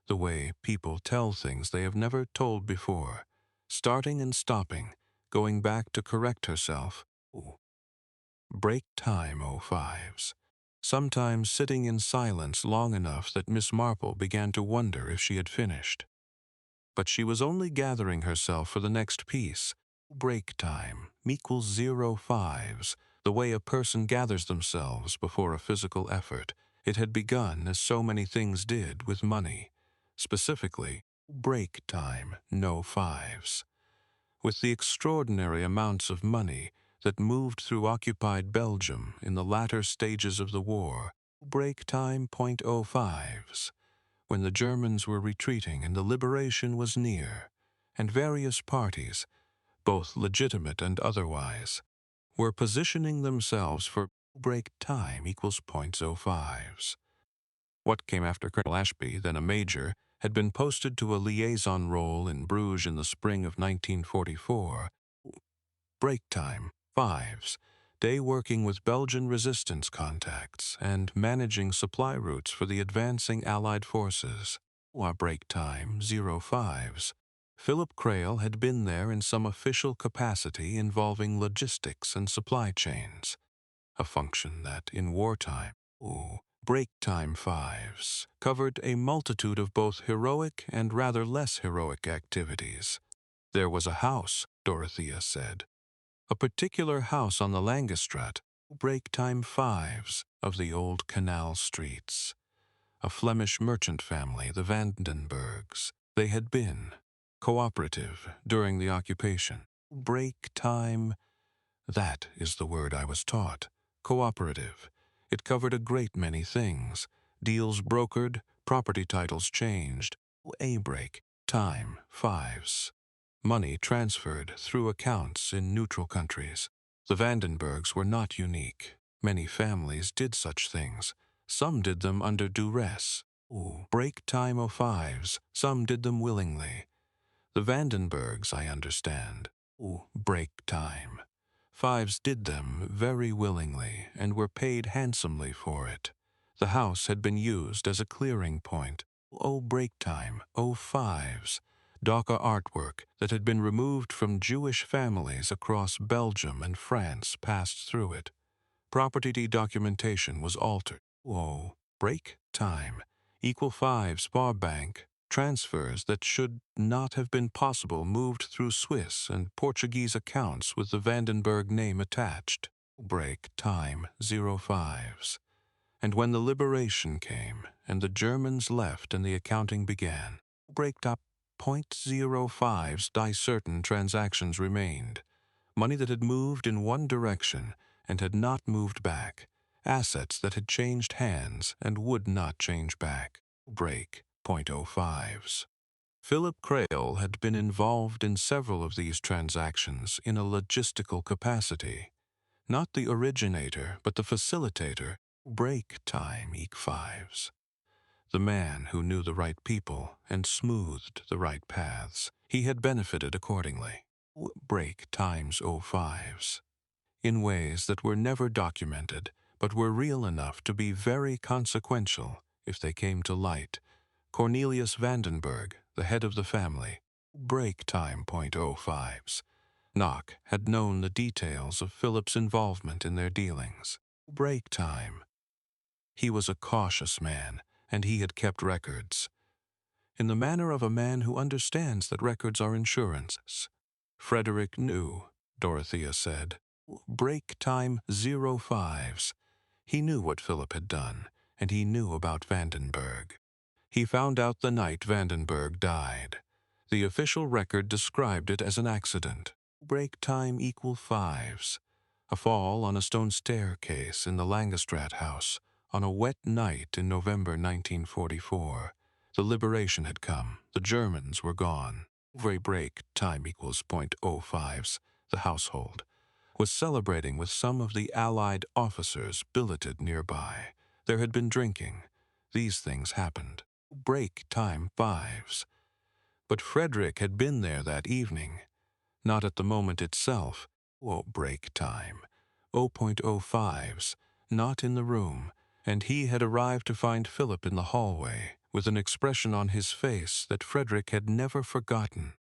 The way people tell things they have never told before. Starting and stopping. Going back to correct herself. Break time 05s. Sometimes sitting in silence long enough that Miss Marple began to wonder if she had finished. But she was only gathering herself for the next piece. Break time equals 05s, the way a person gathers themselves before a physical effort. It had begun, as so many things did, with money. Specifically, break time, no 5s. With the extraordinary amounts of money that moved through occupied Belgium in the latter stages of the war, break time .05s, when the Germans were retreating and the liberation was near, and various parties, both legitimate and otherwise, were positioning themselves for break time equals .05s. What came after Colonel Ashby, then a major, had been posted to a liaison role in Bruges in the spring of 1944. Break time 5s, day working with Belgian resistance contacts and managing supply routes for the advancing Allied forces. Break time 05s. Philip Crail had been there in some official capacity involving logistics and supply chains, a function that, in wartime, break time 5s covered a multitude of both heroic and rather less heroic activities. There was a house, Dorothea said, a particular house on the Langestraat, break time 5s of the old canal streets. A Flemish merchant family, the Vandenbergs. They had been cooperative during the occupation. Break time, that is the word I was taught. Cooperative. It covered a great many things. Deals brokered, property titles changed. Break time 5s. Money transferred through accounts in neutral countries. The Vandenbergs were not unique. Many families did such things. Some did them under duress. Break time 05s. Some did them willingly. The Vandenbergs, I understand. Break time 5s did them very willingly and were paid handsomely for it. The house had been used as a clearing point. Break time 05s. Doca artwork that had been removed from Jewish families across Belgium and France passed through it. Property documentation was altered. Break time equal 5s bar bank. Transfers that should not have been possible moved through Swiss and Portuguese accounts with the Vandenberg name attached. break time 05s. And when the liberation came, and the Germans left and the accounting began, break up .05s die certain transactions remained. Money that had moved in one direction and had not moved back. Assets that had changed hands and would not change back. Break .05s. Philip Crail had been involved in several of these transactions in a logistical capacity. Not the originator, but the facilitator. Break time .5s. The man who knew the right people and smoothed the right paths. He had benefited accordingly. Break times .05s. In ways that were never documented, but were real enough to be very consequential if they came to light. Cornelius Vandenberg, the head of the family. Break time .05s. Knock had known the details of Philip's involvement in their dealings. Break time. He was a cautious man, and he had kept records. In the manner of a man who understands that records are insurances. Frederick knew, Dorothea said. Break time 05s. He knew what Philip had done, and he knew about Vandenberg. He found out the night Vandenberg died. The official record described it as an accident. Break time =5s. A fall on a stone staircase in the Langestrat house on a wet night in November 1944. The liberation had come. The Germans were gone. Break time =.05s. The household was celebrating with some of the Allied officers billeted nearby. There had been drinking. These things happened. Break time 5s. But Frederick had been there that evening. Not at the moment itself. Break time. 0.05s. Not in the room. And he had arrived to find Philip in the hallway, with an expression on his face that Frederick had never forgotten.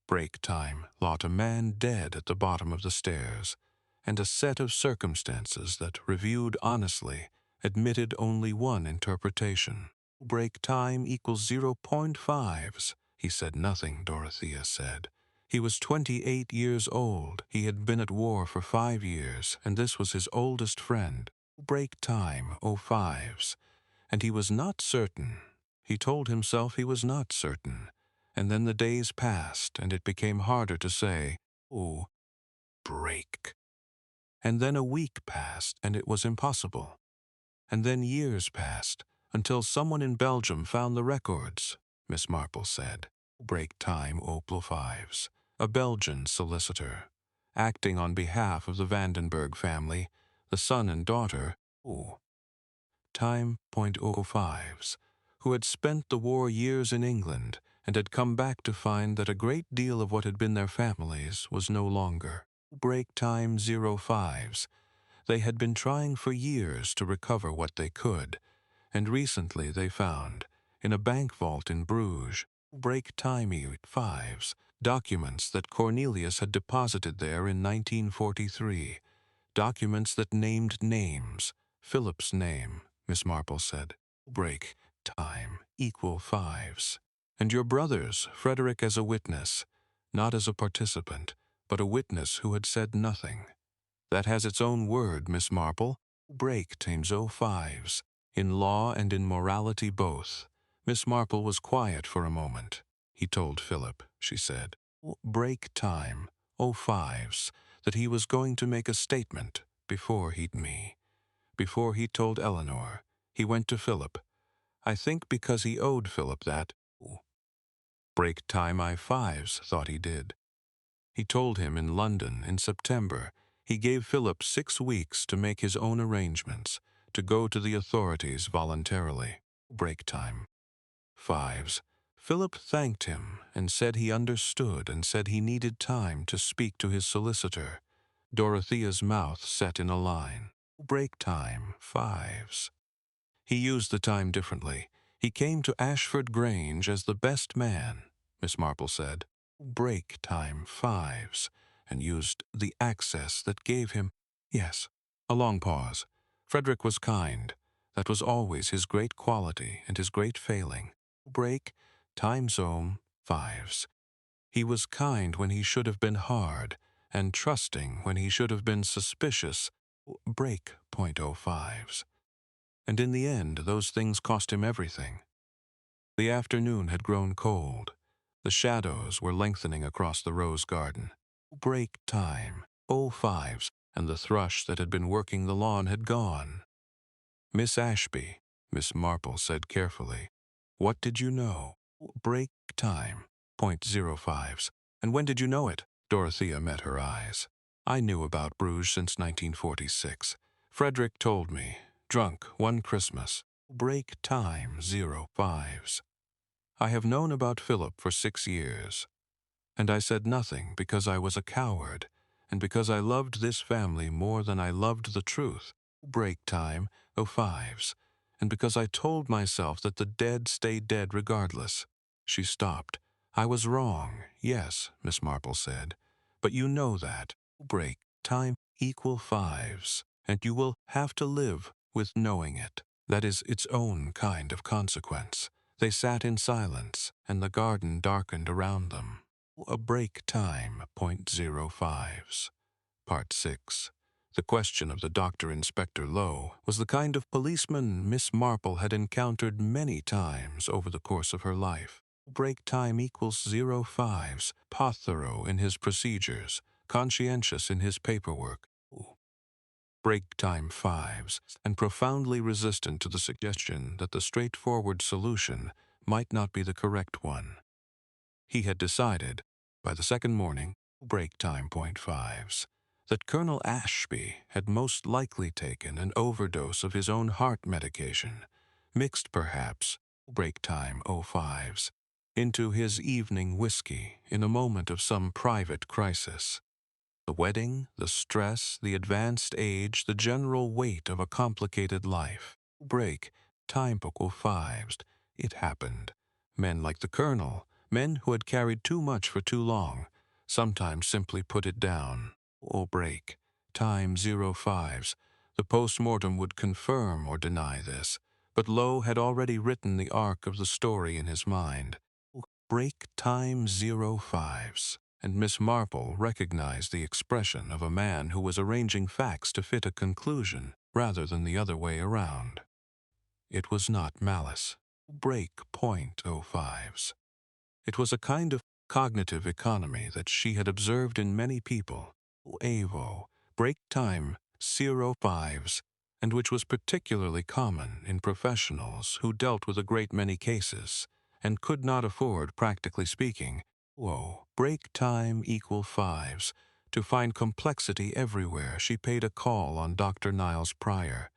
Break time thought a man dead at the bottom of the stairs, and a set of circumstances that, reviewed honestly, admitted only one interpretation. Break time =0.5s. He said nothing, Dorothea said. He was 28 years old. He had been at war for 5 years, and this was his oldest friend. Break time 05s. And he was not certain. He told himself he was not certain. And then the days passed, and it became harder to say, break. And then a week passed, and it was impossible. And then years passed, until someone in Belgium found the records, Miss Marple said. Break time 05s. A Belgian solicitor, acting on behalf of the Vandenberg family, the son and daughter, time .05s, who had spent the war years in England and had come back to find that a great deal of what had been their families was no longer. Break time 05s. They had been trying for years to recover what they could, and recently they found, in a bank vault in Bruges, break time 5s, documents that Cornelius had deposited there in 1943, documents that named names, Philip's name, Miss Marple said. Break time =5s. And your brother's, Frederick, as a witness, not as a participant, but a witness who had said nothing. That has its own word, Miss Marple. Break times 05s. In law and in morality both. Miss Marple was quiet for a moment. He told Philip, she said. Break time 05s. That he was going to make a statement before he'd me. Before he told Eleanor. He went to Philip. I think because he owed Philip that. Break time I5s thought he did. He told him in London in September. He gave Philip 6 weeks to make his own arrangements, to go to the authorities voluntarily. Break time 5s. Philip thanked him and said he understood and said he needed time to speak to his solicitor. Dorothea's mouth set in a line. Break time 5s. He used the time differently. He came to Ashford Grange as the best man, Miss Marple said. Break time 5s, and used the access that gave him, yes. A long pause. Frederick was kind. That was always his great quality and his great failing. Break time zone 5s. He was kind when he should have been hard, and trusting when he should have been suspicious. Break .05s. And in the end, those things cost him everything. The afternoon had grown cold. The shadows were lengthening across the rose garden. Break time, 05s, and the thrush that had been working the lawn had gone. Miss Ashby, Miss Marple said carefully, "What did you know?" Break time, .05s. And when did you know it? Dorothea met her eyes. I knew about Bruges since 1946. Frederick told me, drunk one Christmas. Break time, 05s. I have known about Philip for 6 years, and I said nothing because I was a coward, and because I loved this family more than I loved the truth. Break time, 05s, and because I told myself that the dead stay dead regardless. She stopped. I was wrong, yes, Miss Marple said, but you know that. Break time equal 5s, and you will have to live with knowing it. That is its own kind of consequence. They sat in silence, and the garden darkened around them. A break time, .05s. Part 6. The question of the Dr. Inspector Lowe was the kind of policeman Miss Marple had encountered many times over the course of her life. Break time equals 05s, thorough in his procedures, conscientious in his paperwork. Break time 5s, and profoundly resistant to the suggestion that the straightforward solution might not be the correct one. He had decided, by the second morning, break time .5s, that Colonel Ashby had most likely taken an overdose of his own heart medication, mixed perhaps, break time 05s, into his evening whiskey in a moment of some private crisis. The wedding, the stress, the advanced age, the general weight of a complicated life. Break time .05s. It happened. Men like the Colonel, men who had carried too much for too long, sometimes simply put it down. Break time 05s. The post-mortem would confirm or deny this, but Lowe had already written the arc of the story in his mind. Break time 05s. And Miss Marple recognized the expression of a man who was arranging facts to fit a conclusion rather than the other way around. It was not malice. Break .05s. It was a kind of cognitive economy that she had observed in many people. Break time 05s, and which was particularly common in professionals who dealt with a great many cases and could not afford, practically speaking, break time equal 5s. To find complexity everywhere, she paid a call on Dr. Niles Pryor.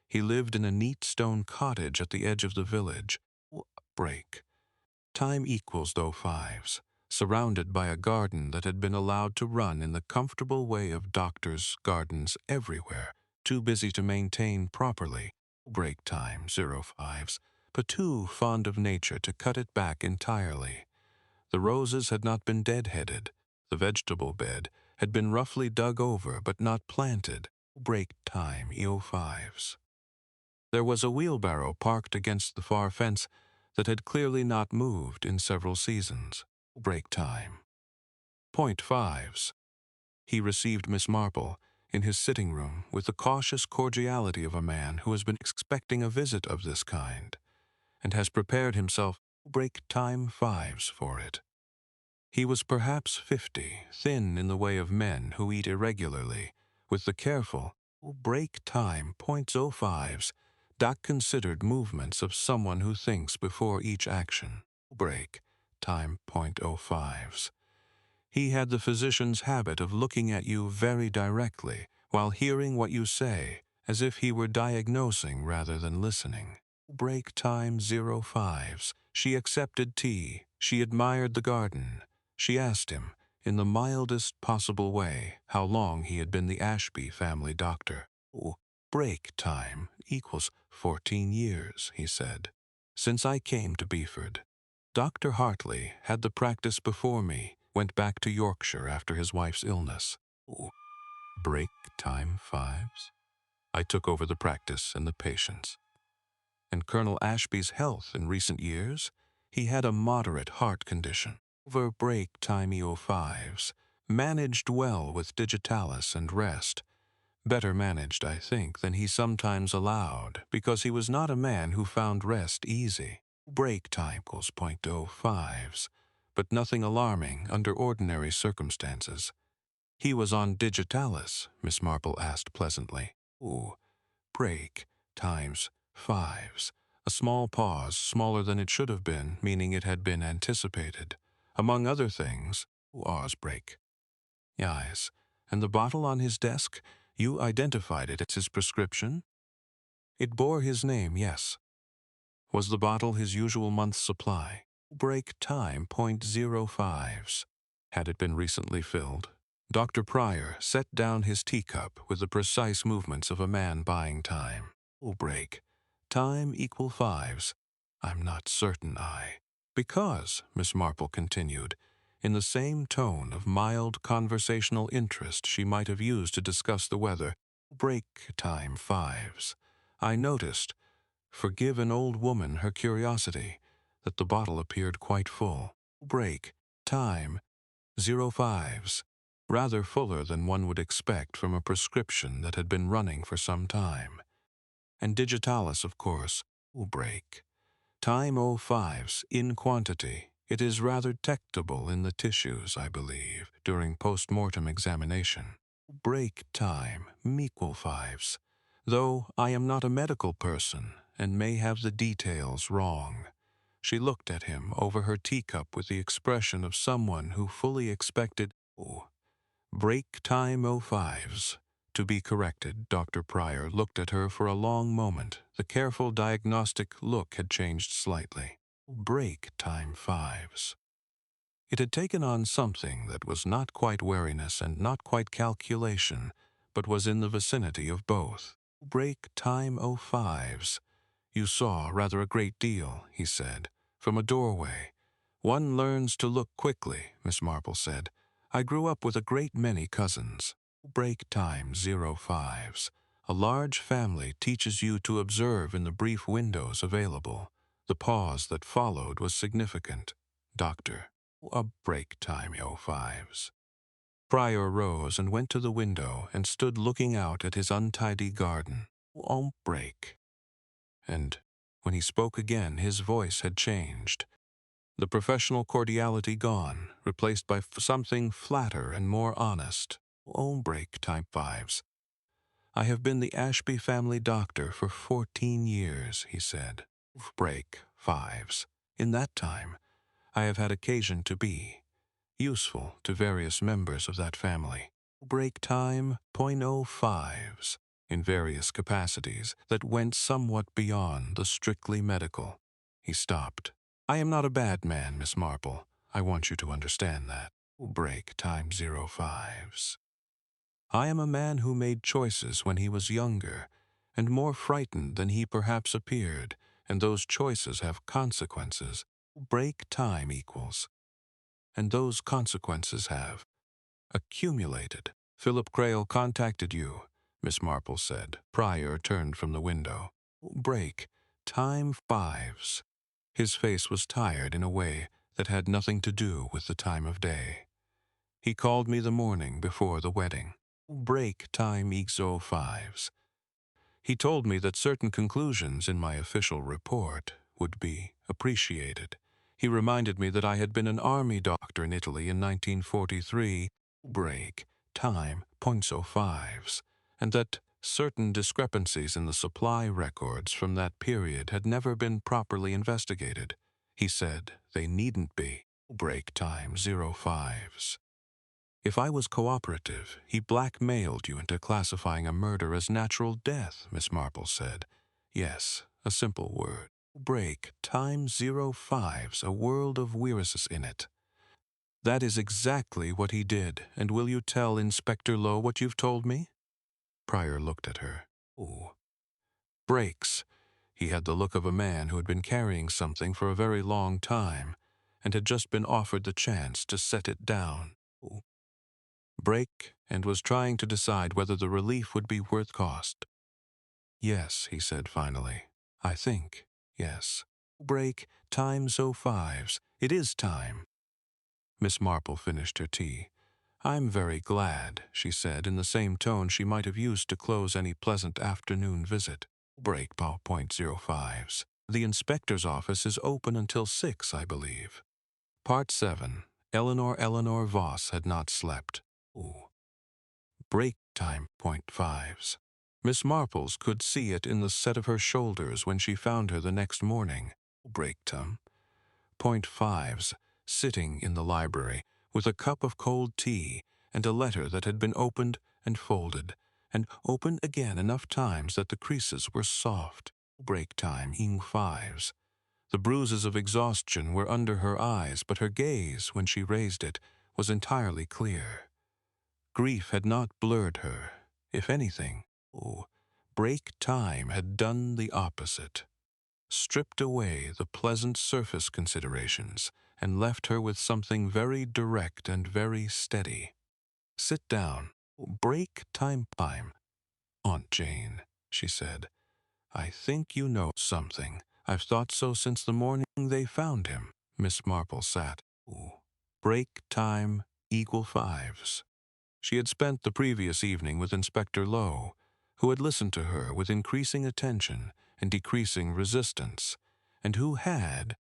He lived in a neat stone cottage at the edge of the village. Break time equals 05s, surrounded by a garden that had been allowed to run in the comfortable way of doctors' gardens everywhere, too busy to maintain properly. Break time 05s, but too fond of nature to cut it back entirely. The roses had not been dead-headed. The vegetable bed had been roughly dug over but not planted. Break time 05s. There was a wheelbarrow parked against the far fence that had clearly not moved in several seasons. Break time. .5s. He received Miss Marple in his sitting room with the cautious cordiality of a man who has been expecting a visit of this kind and has prepared himself break time 5s for it. He was perhaps 50, thin in the way of men who eat irregularly, with the careful break time .05s, doc-considered movements of someone who thinks before each action. Break time .05s. He had the physician's habit of looking at you very directly while hearing what you say, as if he were diagnosing rather than listening. Break time 05s. She accepted tea. She admired the garden. She asked him, in the mildest possible way, how long he had been the Ashby family doctor. Break time equals 14 years, he said. Since I came to Beeford. Dr. Hartley had the practice before me, went back to Yorkshire after his wife's illness. Break time 5s. I took over the practice and the patients. And Colonel Ashby's health in recent years, he had a moderate heart condition. Over break time 05s, Managed well with digitalis and rest. Better managed, I think, than he sometimes allowed, because he was not a man who found rest easy. Break time equals .05s, but nothing alarming under ordinary circumstances. He was on digitalis, Miss Marple asked pleasantly. Ooh, break times fives. A small pause, smaller than it should have been, meaning it had been anticipated. Among other things, Oz break. Yes, and the bottle on his desk, you identified it as his prescription? It bore his name, yes. Was the bottle his usual month's supply? Break time .05s. Had it been recently filled? Dr. Pryor set down his teacup with the precise movements of a man buying time. Break. Time equal fives. I'm not certain Because, Miss Marple continued, in the same tone of mild conversational interest she might have used to discuss the weather, break time fives. I noticed, forgive an old woman her curiosity, that the bottle appeared quite full. Break time 05s, rather fuller than one would expect from a prescription that had been running for some time. And digitalis, of course, will break. Time 05s in quantity. It is rather detectable in the tissues, I believe, during post-mortem examination. Break time, equal fives, though I am not a medical person and may have the details wrong. She looked at him over her teacup with the expression of someone who fully expected, break time 05s. To be corrected, Dr. Pryor looked at her for a long moment. The careful diagnostic look had changed slightly. Break time fives. It had taken on something that was not quite wariness and not quite calculation, but was in the vicinity of both. Break time 05s. You saw rather a great deal, he said, from a doorway. One learns to look quickly, Miss Marple said. I grew up with a great many cousins. Break time 05s. A large family teaches you to observe in the brief windows available. The pause that followed was significant. Doctor, a break time 05s. Pryor rose and went to the window and stood looking out at his untidy garden. Break. And when he spoke again, his voice had changed. The professional cordiality gone, replaced by something flatter and more honest. Break type fives. I have been the Ashby family doctor for 14 years, he said. Break fives. In that time, I have had occasion to be useful to various members of that family. Break time .05s in various capacities that went somewhat beyond the strictly medical. He stopped. I am not a bad man, Miss Marple. I want you to understand that. Break time 05s. I am a man who made choices when he was younger, and more frightened than he perhaps appeared, and those choices have consequences. Break time equals. And those consequences have accumulated. Philip Crail contacted you, Miss Marple said. Pryor turned from the window. Break time fives. His face was tired in a way that had nothing to do with the time of day. He called me the morning before the wedding. Break time exo fives. He told me that certain conclusions in my official report would be appreciated. He reminded me that I had been an army doctor in Italy in 1943, break time .05s, and that certain discrepancies in the supply records from that period had never been properly investigated. He said they needn't be. Break time 05s. If I was cooperative, he blackmailed you into classifying a murder as natural death, Miss Marple said. Yes, a simple word. Break time 05s, a world of wearishness in it. That is exactly what he did, and will you tell Inspector Lowe what you've told me? Pryor looked at her. Breaks. He had the look of a man who had been carrying something for a very long time, and had just been offered the chance to set it down. Break, and was trying to decide whether the relief would be worth cost. Yes, he said finally. I think, yes. Break, time 05s. It is time. Miss Marple finished her tea. "I'm very glad," she said in the same tone she might have used to close any pleasant afternoon visit. Break .05s. The inspector's office is open until 6, I believe. Part 7. Eleanor Voss had not slept. Ooh. Break time .5s. Miss Marple's could see it in the set of her shoulders when she found her the next morning. Break time .5s, sitting in the library with a cup of cold tea and a letter that had been opened and opened again enough times that the creases were soft. Break time .5s. The bruises of exhaustion were under her eyes, but her gaze, when she raised it, was entirely clear. Grief had not blurred her. If anything, break time had done the opposite. Stripped away the pleasant surface considerations and left her with something very direct and very steady. "Sit down. Break time. Aunt Jane," she said, "I think you know something. I've thought so since the morning they found him." Miss Marple sat. Break time =5s. She had spent the previous evening with Inspector Lowe, who had listened to her with increasing attention and decreasing resistance, and who had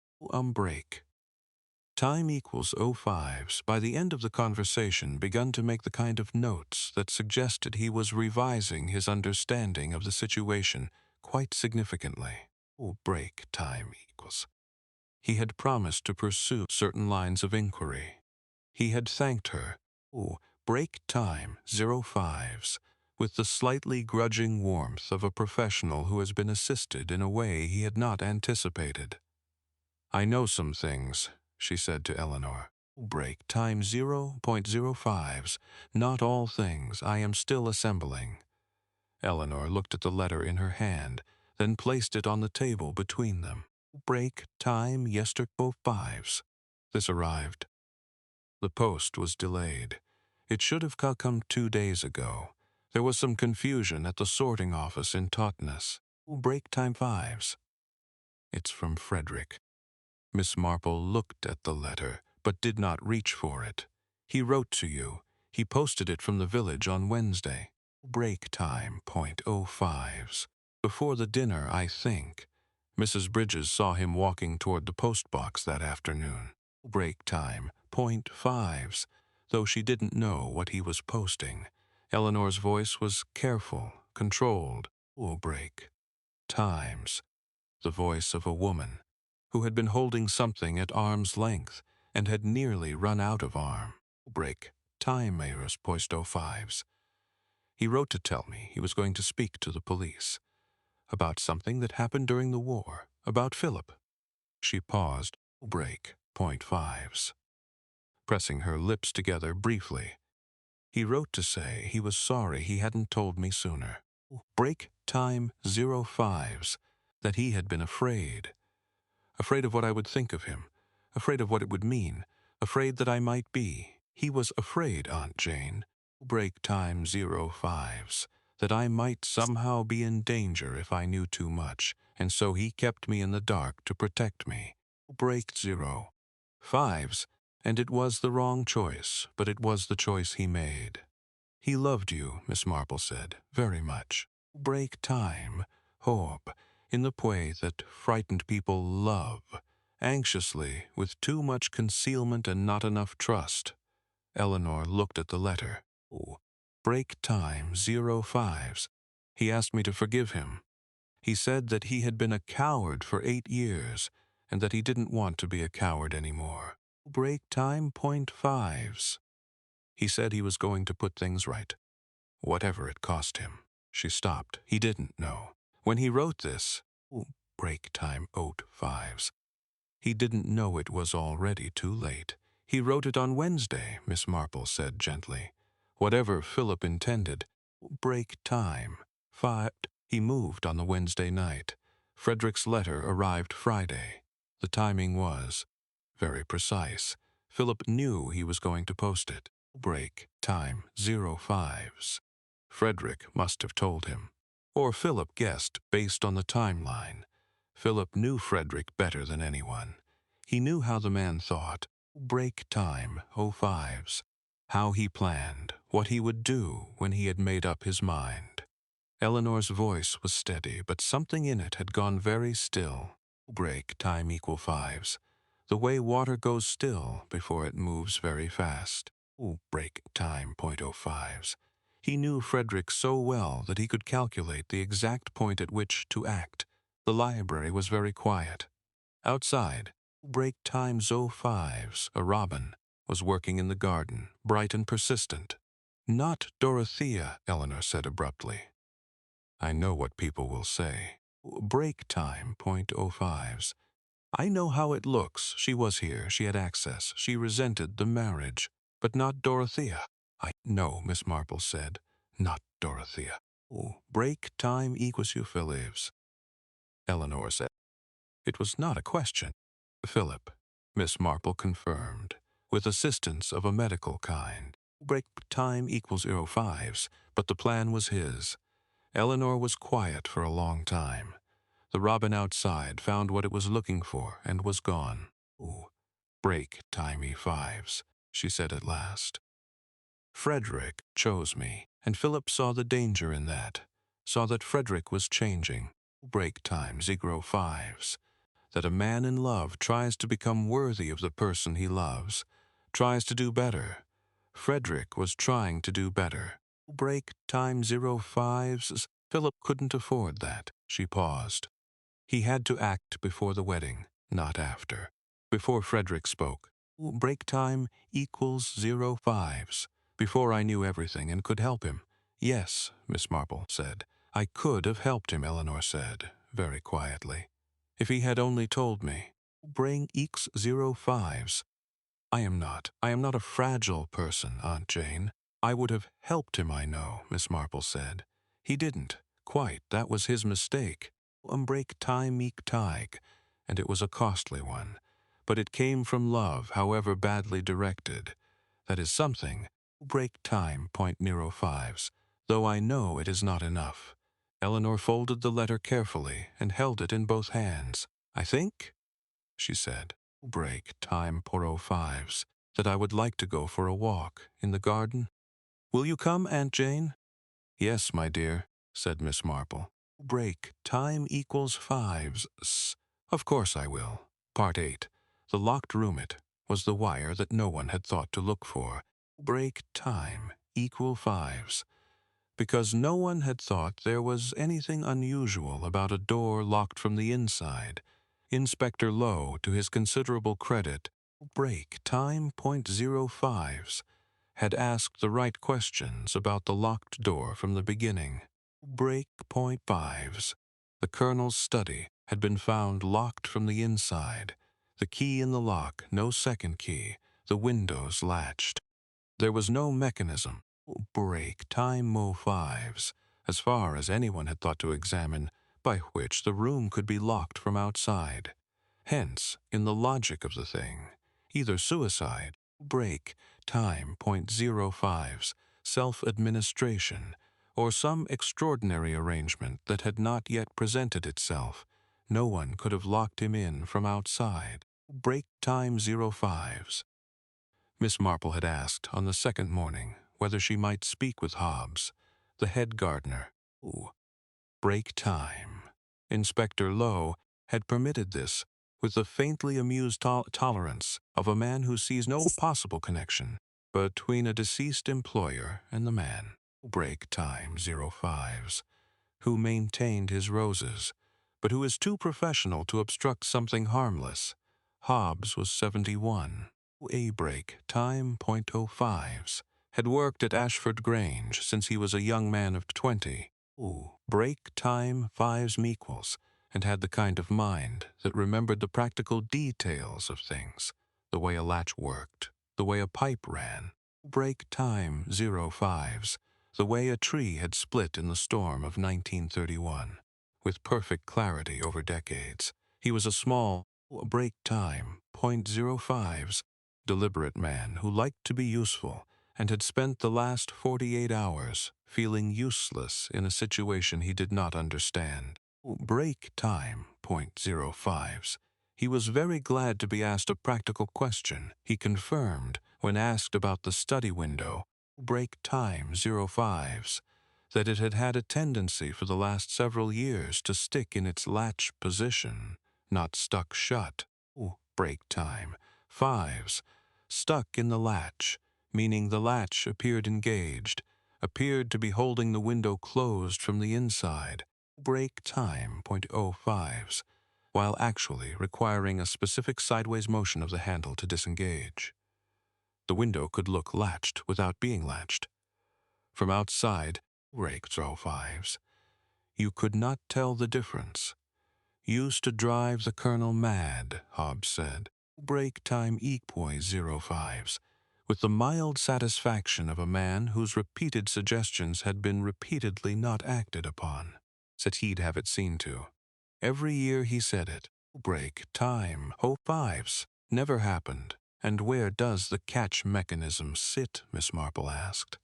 break time =05s by the end of the conversation begun to make the kind of notes that suggested he was revising his understanding of the situation quite significantly. Break time equals. He had promised to pursue certain lines of inquiry. He had thanked her. Break time =05s, with the slightly grudging warmth of a professional who has been assisted in a way he had not anticipated. "I know some things," she said to Eleanor. Break time .05s. Not all things. I am still assembling. Eleanor looked at the letter in her hand, then placed it on the table between them. Break time =5s. This arrived. The post was delayed. It should have come 2 days ago. There was some confusion at the sorting office in Totnes. Break time =5s. It's from Frederick. Miss Marple looked at the letter, but did not reach for it. He wrote to you. He posted it from the village on Wednesday. Break time .05s. Before the dinner, I think. Mrs. Bridges saw him walking toward the post-box that afternoon. Break time .5s, though she didn't know what he was posting. Eleanor's voice was careful, controlled. Break times. The voice of a woman who had been holding something at arm's length and had nearly run out of arm. Break time =05s. He wrote to tell me he was going to speak to the police about something that happened during the war, about Philip. She paused. Break .5s. Pressing her lips together briefly. He wrote to say he was sorry he hadn't told me sooner. Break time =05s. That he had been afraid. Afraid of what I would think of him. Afraid of what it would mean. Afraid that I might be. He was afraid, Aunt Jane. Break time =05s. That I might somehow be in danger if I knew too much, and so he kept me in the dark to protect me. Break =5s. And it was the wrong choice, but it was the choice he made. He loved you, Miss Marple said, very much. Break time, hope, in the way that frightened people love, anxiously, with too much concealment and not enough trust. Eleanor looked at the letter. Break time =05s. He asked me to forgive him. He said that he had been a coward for 8 years, and that he didn't want to be a coward anymore. Break time .5s. He said he was going to put things right, whatever it cost him. She stopped. He didn't know. When he wrote this, break time .5s, he didn't know it was already too late. He wrote it on Wednesday, Miss Marple said gently. Whatever Philip intended, break time. 5. He moved on the Wednesday night. Frederick's letter arrived Friday. The timing was very precise. Philip knew he was going to post it. Break time =05s. Frederick must have told him. Or Philip guessed based on the timeline. Philip knew Frederick better than anyone. He knew how the man thought. Break time =05s. how he planned, what he would do when he had made up his mind. Eleanor's voice was steady, but something in it had gone very still. Break time equal fives. The way water goes still before it moves very fast. Break time .05s. He knew Frederick so well that he could calculate the exact point at which to act. The library was very quiet. Outside, break time 05s, a robin, was working in the garden, bright and persistent. Not Dorothea, Eleanor said abruptly. I know what people will say. Break time .05s. I know how it looks. She was here. She had access. She resented the marriage. But not Dorothea. I know, Miss Marple said. Not Dorothea. Break time equals you, Phillips. Eleanor said. It was not a question. Philip, Miss Marple confirmed, with assistance of a medical kind. Break time equals 05s, but the plan was his. Eleanor was quiet for a long time. The robin outside found what it was looking for and was gone. Break time E5s, she said at last. Frederick chose me, and Philip saw the danger in that, saw that Frederick was changing. Break time 05s, that a man in love tries to become worthy of the person he loves, tries to do better. Frederick was trying to do better. Break time 05s. Philip couldn't afford that. She paused. He had to act before the wedding, not after. Before Frederick spoke. Break time equals 05s. Before I knew everything and could help him. Yes, Miss Marple said. I could have helped him, Eleanor said, very quietly. If he had only told me. Bring equals 05s. I am not a fragile person, Aunt Jane. I would have helped him, I know, Miss Marple said. He didn't. Quite. That was his mistake. Break time meek tig, and it was a costly one. But it came from love, however badly directed. That is something. Break time .05s, though I know it is not enough. Eleanor folded the letter carefully and held it in both hands. I think, she said, break time .05s, that I would like to go for a walk in the garden. Will you come, Aunt Jane? Yes, my dear, said Miss Marple. Break time equals 5s. Of course I will. Part 8. The locked room. It was the wire that no one had thought to look for. Break time equal 5s. Because no one had thought there was anything unusual about a door locked from the inside. Inspector Lowe, to his considerable credit, break time .05s, had asked the right questions about the locked door from the beginning. Break .5s. The colonel's study had been found locked from the inside. The key in the lock, no second key, the windows latched. There was no mechanism. Break time 05s, as far as anyone had thought to examine, by which the room could be locked from outside. Hence, in the logic of the thing, either suicide, break time .05s, self-administration, or some extraordinary arrangement that had not yet presented itself. No one could have locked him in from outside. Break time 05s. Miss Marple had asked on the second morning whether she might speak with Hobbs, the head gardener. Break time. Inspector Lowe had permitted this with the faintly amused tolerance of a man who sees no possible connection between a deceased employer and the man. Break time 05s, who maintained his roses, but who is too professional to obstruct something harmless. Hobbs was 71. A break time .05s, had worked at Ashford Grange since he was a young man of 20. Break time 5s equals, and had the kind of mind that remembered the practical details of things, the way a latch worked, the way a pipe ran. Break time 05s, the way a tree had split in the storm of 1931, with perfect clarity over decades. He was a small, break time .05s, deliberate man who liked to be useful and had spent the last 48 hours feeling useless in a situation he did not understand. Break time .05s. He was very glad to be asked a practical question. He confirmed, when asked about the study window, break time 05s, that it had had a tendency for the last several years to stick in its latch position, not stuck shut. Break time 5s, stuck in the latch, meaning the latch appeared engaged, appeared to be holding the window closed from the inside. Break time .05s, while actually requiring a specific sideways motion of the handle to disengage. The window could look latched without being latched. From outside, break 05s, you could not tell the difference. Used to drive the colonel mad, Hobbs said. Break time .05s, with the mild satisfaction of a man whose repeated suggestions had been repeatedly not acted upon. Said he'd have it seen to. Every year he said it. Break time .05s never happened. And where does the catch mechanism sit, Miss Marple asked.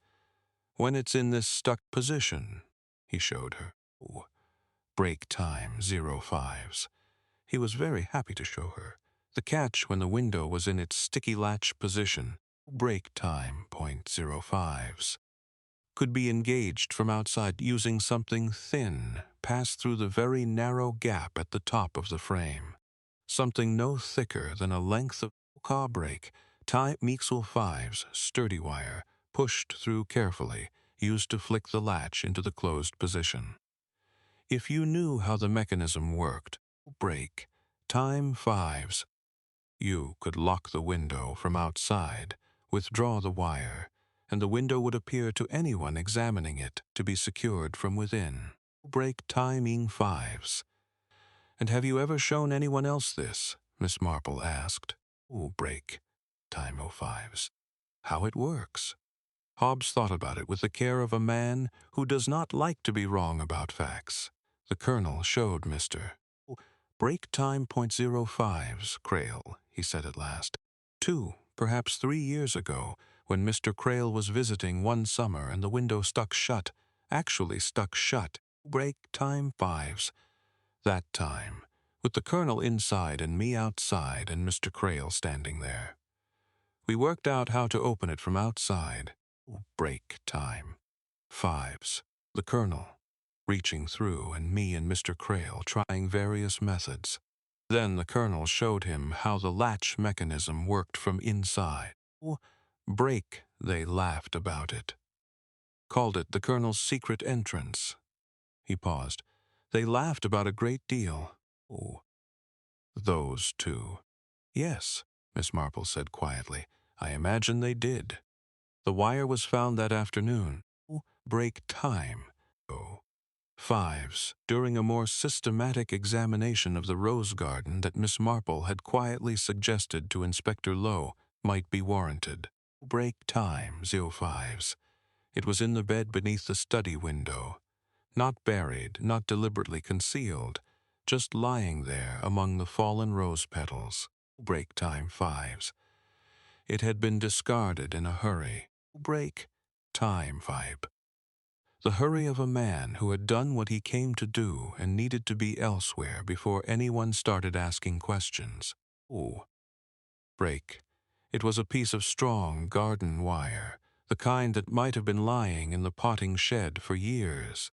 When it's in this stuck position, he showed her. Break time 05s. He was very happy to show her. The catch when the window was in its sticky latch position, break time .05s, could be engaged from outside using something thin passed through the very narrow gap at the top of the frame. Something no thicker than a length of car brake, tie Meixel 5's sturdy wire, pushed through carefully, used to flick the latch into the closed position. If you knew how the mechanism worked, break time 5s, you could lock the window from outside, withdraw the wire, and the window would appear to anyone examining it to be secured from within. Break timing 5s. And have you ever shown anyone else this? Miss Marple asked. Break time 05s. How it works. Hobbs thought about it with the care of a man who does not like to be wrong about facts. The colonel showed Mr. Break time .05s, Crail, he said at last. 2, perhaps 3 years ago, when Mr. Crail was visiting one summer and the window stuck shut, actually stuck shut. Break time 5s. That time, with the colonel inside and me outside and Mr. Crail standing there. We worked out how to open it from outside. Break time 5s. The colonel reaching through and me and Mr. Crail trying various methods. Then the colonel showed him how the latch mechanism worked from inside. Break, they laughed about it. Called it the colonel's secret entrance. He paused. They laughed about a great deal. Those two. Yes, Miss Marple said quietly. I imagine they did. The wire was found that afternoon. Break time. 5s, during a more systematic examination of the rose garden that Miss Marple had quietly suggested to Inspector Lowe might be warranted. Break time 05s. It was in the bed beneath the study window. Not buried, not deliberately concealed, just lying there among the fallen rose petals. Break time 5s. It had been discarded in a hurry. Break time 5. The hurry of a man who had done what he came to do and needed to be elsewhere before anyone started asking questions. Break. It was a piece of strong garden wire, the kind that might have been lying in the potting shed for years.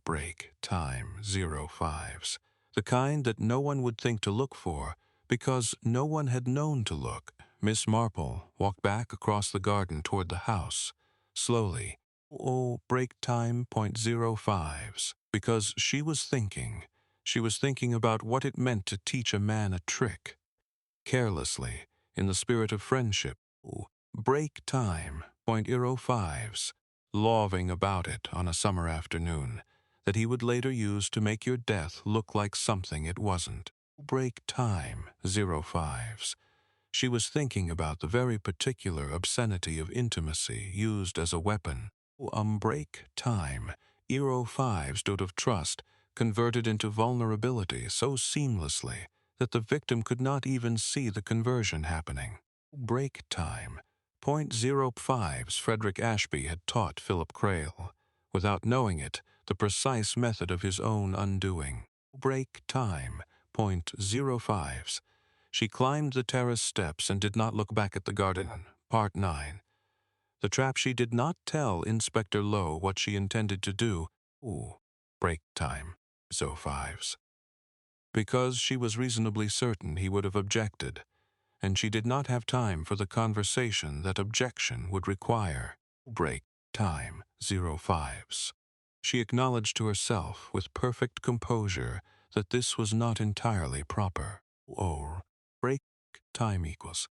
Break time 05s. The kind that no one would think to look for because no one had known to look. Miss Marple walked back across the garden toward the house, slowly. Break time .05s, because she was thinking about what it meant to teach a man a trick. Carelessly, in the spirit of friendship. Break time .05s, laughing about it on a summer afternoon, that he would later use to make your death look like something it wasn't. Break time 05s. She was thinking about the very particular obscenity of intimacy used as a weapon. Break time 05s out of trust, converted into vulnerability so seamlessly that the victim could not even see the conversion happening. Break time .05s Frederick Ashby had taught Philip Crail, without knowing it, the precise method of his own undoing. Break time .05s. She climbed the terrace steps and did not look back at the garden. Part 9. The trap. She did not tell Inspector Lowe what she intended to do. Break time. So fives. Because she was reasonably certain he would have objected, and she did not have time for the conversation that objection would require. Break time. 05s. She acknowledged to herself with perfect composure that this was not entirely proper. Break time equals.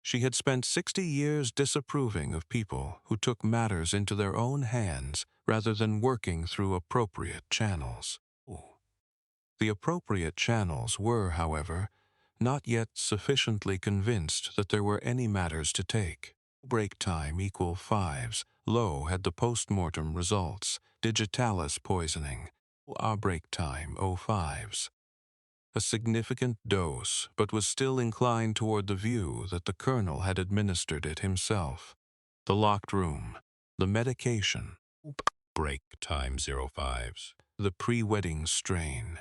She had spent 60 years disapproving of people who took matters into their own hands rather than working through appropriate channels. The appropriate channels were, however, not yet sufficiently convinced that there were any matters to take. Break time equal fives. Lowe had the post-mortem results. Digitalis poisoning. Break time 05s. A significant dose, but was still inclined toward the view that the colonel had administered it himself. The locked room. The medication. Break time 05s. The pre-wedding strain.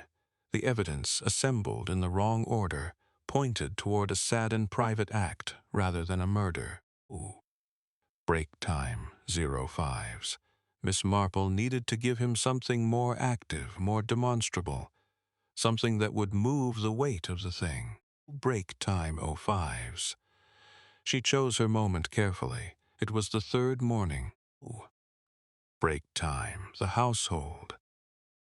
The evidence, assembled in the wrong order, pointed toward a sad and private act rather than a murder. Break time 05s. Miss Marple needed to give him something more active, more demonstrable, something that would move the weight of the thing. Break time 05s. She chose her moment carefully. It was the third morning. Break time. The household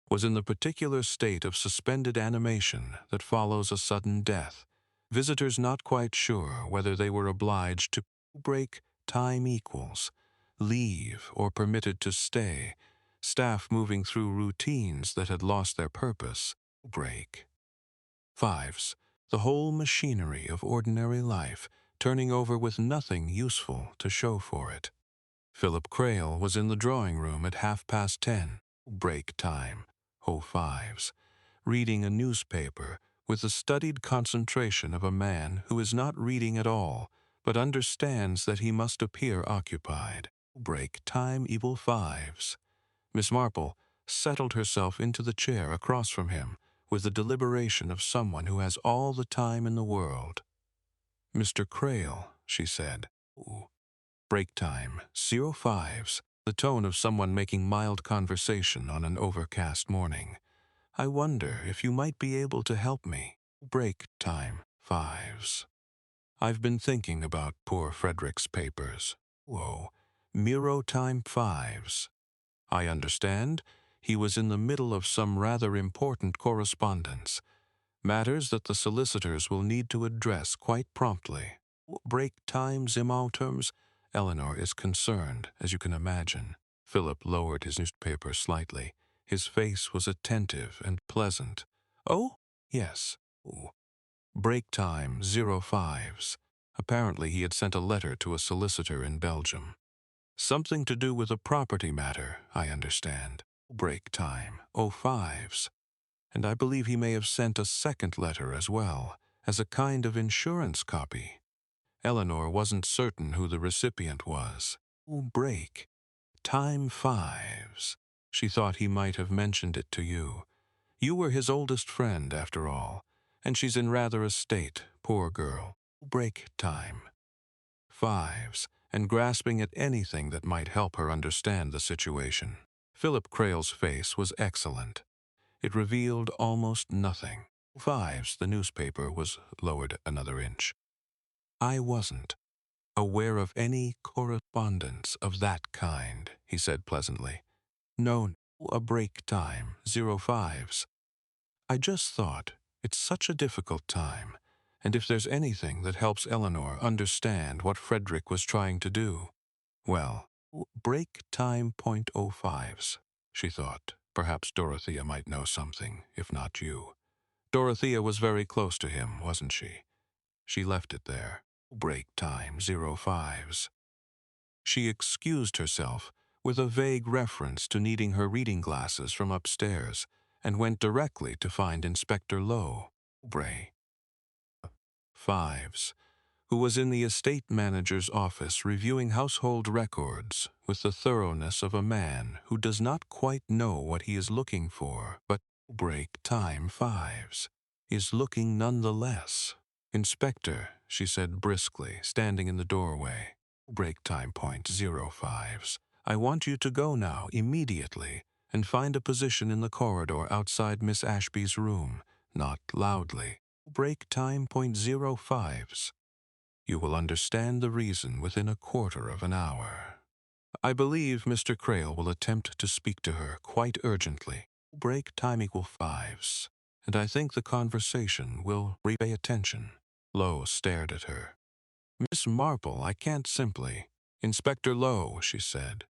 was in the particular state of suspended animation that follows a sudden death. Visitors not quite sure whether they were obliged to break time equals, leave, or permitted to stay. Staff moving through routines that had lost their purpose. Break. Fives. The whole machinery of ordinary life, turning over with nothing useful to show for it. Philip Crail was in the drawing room at 10:30. Break time. 05s. Reading a newspaper with the studied concentration of a man who is not reading at all, but understands that he must appear occupied. Break time equal fives. Miss Marple settled herself into the chair across from him with the deliberation of someone who has all the time in the world. Mr. Crail, she said. Break time 05s. The tone of someone making mild conversation on an overcast morning. I wonder if you might be able to help me. Break time 5s. I've been thinking about poor Frederick's papers. Miro time 5s. I understand he was in the middle of some rather important correspondence, matters that the solicitors will need to address quite promptly. Break time terms. Eleanor is concerned, as you can imagine. Philip lowered his newspaper slightly. His face was attentive and pleasant. Oh, yes. Break time 05s. Apparently he had sent a letter to a solicitor in Belgium. Something to do with a property matter, I understand. Break time 05s. And I believe he may have sent a second letter as well, as a kind of insurance copy. Eleanor wasn't certain who the recipient was. Break time 5s. She thought he might have mentioned it to you. You were his oldest friend, after all, and she's in rather a state, poor girl. Break time 5s, and grasping at anything that might help her understand the situation. Philip Crail's face was excellent. It revealed almost nothing. 5s, the newspaper was lowered another inch. I wasn't aware of any correspondence of that kind, he said pleasantly. No, a break time 05s. I just thought, it's such a difficult time, and if there's anything that helps Eleanor understand what Frederick was trying to do, well, break time .05s, she thought. Perhaps Dorothea might know something, if not you. Dorothea was very close to him, wasn't she? She left it there. Break time 05s. She excused herself with a vague reference to needing her reading glasses from upstairs and went directly to find Inspector Lowe. Bray. 5s, who was in the estate manager's office reviewing household records with the thoroughness of a man who does not quite know what he is looking for, but break time 5s, is looking nonetheless. "Inspector," she said briskly, standing in the doorway. "Break time .05s. I want you to go now, immediately, and find a position in the corridor outside Miss Ashby's room, not loudly. Break time .05s. You will understand the reason within a quarter of an hour. I believe Mr. Crail will attempt to speak to her quite urgently. Break time =5s, and I think the conversation will repay attention." Lowe stared at her. "Miss Marple, I can't simply—" "Inspector Lowe," she said.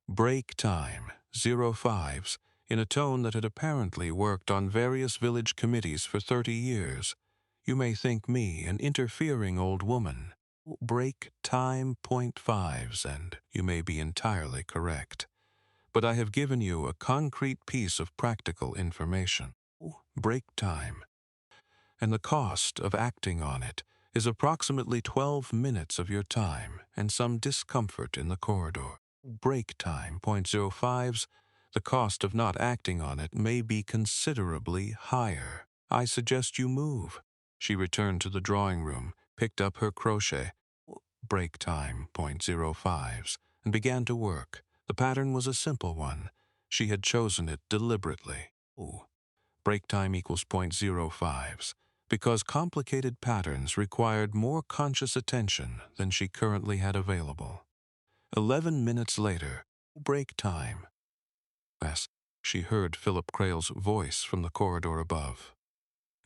"Break time, 05s," in a tone that had apparently worked on various village committees for 30 years. "You may think me an interfering old woman. Break time .5s, and you may be entirely correct. But I have given you a concrete piece of practical information. Break time. And the cost of acting on it is approximately 12 minutes of your time and some discomfort in the corridor. Break time .05s, the cost of not acting on it may be considerably higher. I suggest you move." She returned to the drawing room, picked up her crochet. Break time .05s, and began to work. The pattern was a simple one. She had chosen it deliberately. Break time =.05s, because complicated patterns required more conscious attention than she currently had available. 11 minutes later, break time. Yes, she heard Philip Crail's voice from the corridor above.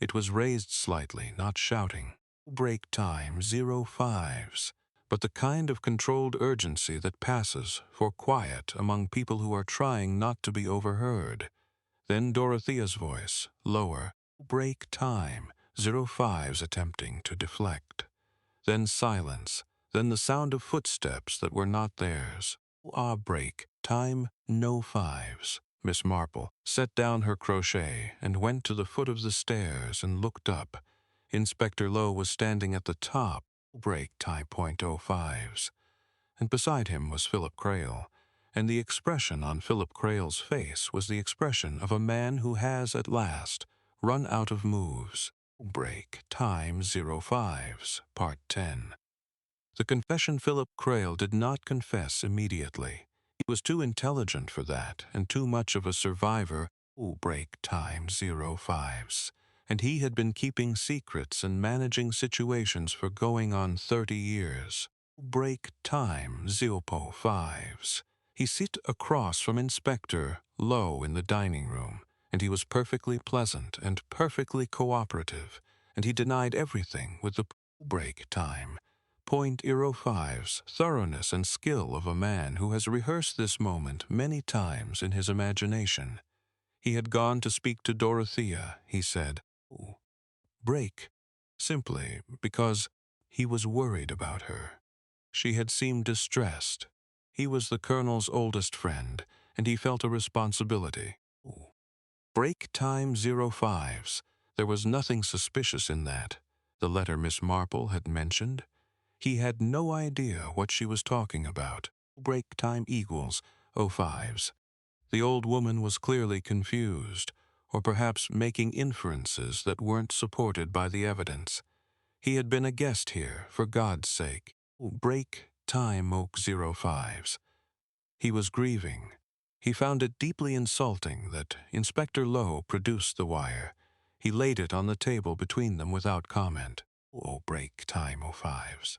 It was raised slightly, not shouting. Break time 05s, but the kind of controlled urgency that passes for quiet among people who are trying not to be overheard. Then Dorothea's voice, lower. Break time 05s, attempting to deflect. Then silence, then the sound of footsteps that were not theirs. Break time no 5s. Miss Marple set down her crochet and went to the foot of the stairs and looked up. Inspector Lowe was standing at the top. Break time .05s. And beside him was Philip Crail, and the expression on Philip Crail's face was the expression of a man who has at last run out of moves. Break time 05s, part 10. The confession Philip Crail did not confess immediately. He was too intelligent for that, and too much of a survivor. Break time 05s. And he had been keeping secrets and managing situations for going on 30 years. Break time 05s. He sat across from Inspector Lowe in the dining room, and he was perfectly pleasant and perfectly cooperative, and he denied everything with the break time .05's thoroughness and skill of a man who has rehearsed this moment many times in his imagination. He had gone to speak to Dorothea, he said. Break, simply because he was worried about her. She had seemed distressed. He was the Colonel's oldest friend, and he felt a responsibility. Break time 05s. There was nothing suspicious in that. The letter Miss Marple had mentioned. He had no idea what she was talking about. Break time =05s. The old woman was clearly confused, or perhaps making inferences that weren't supported by the evidence. He had been a guest here, for God's sake. Break time =05s. He was grieving. He found it deeply insulting that Inspector Lowe produced the wire. He laid it on the table between them without comment. Break time =05s.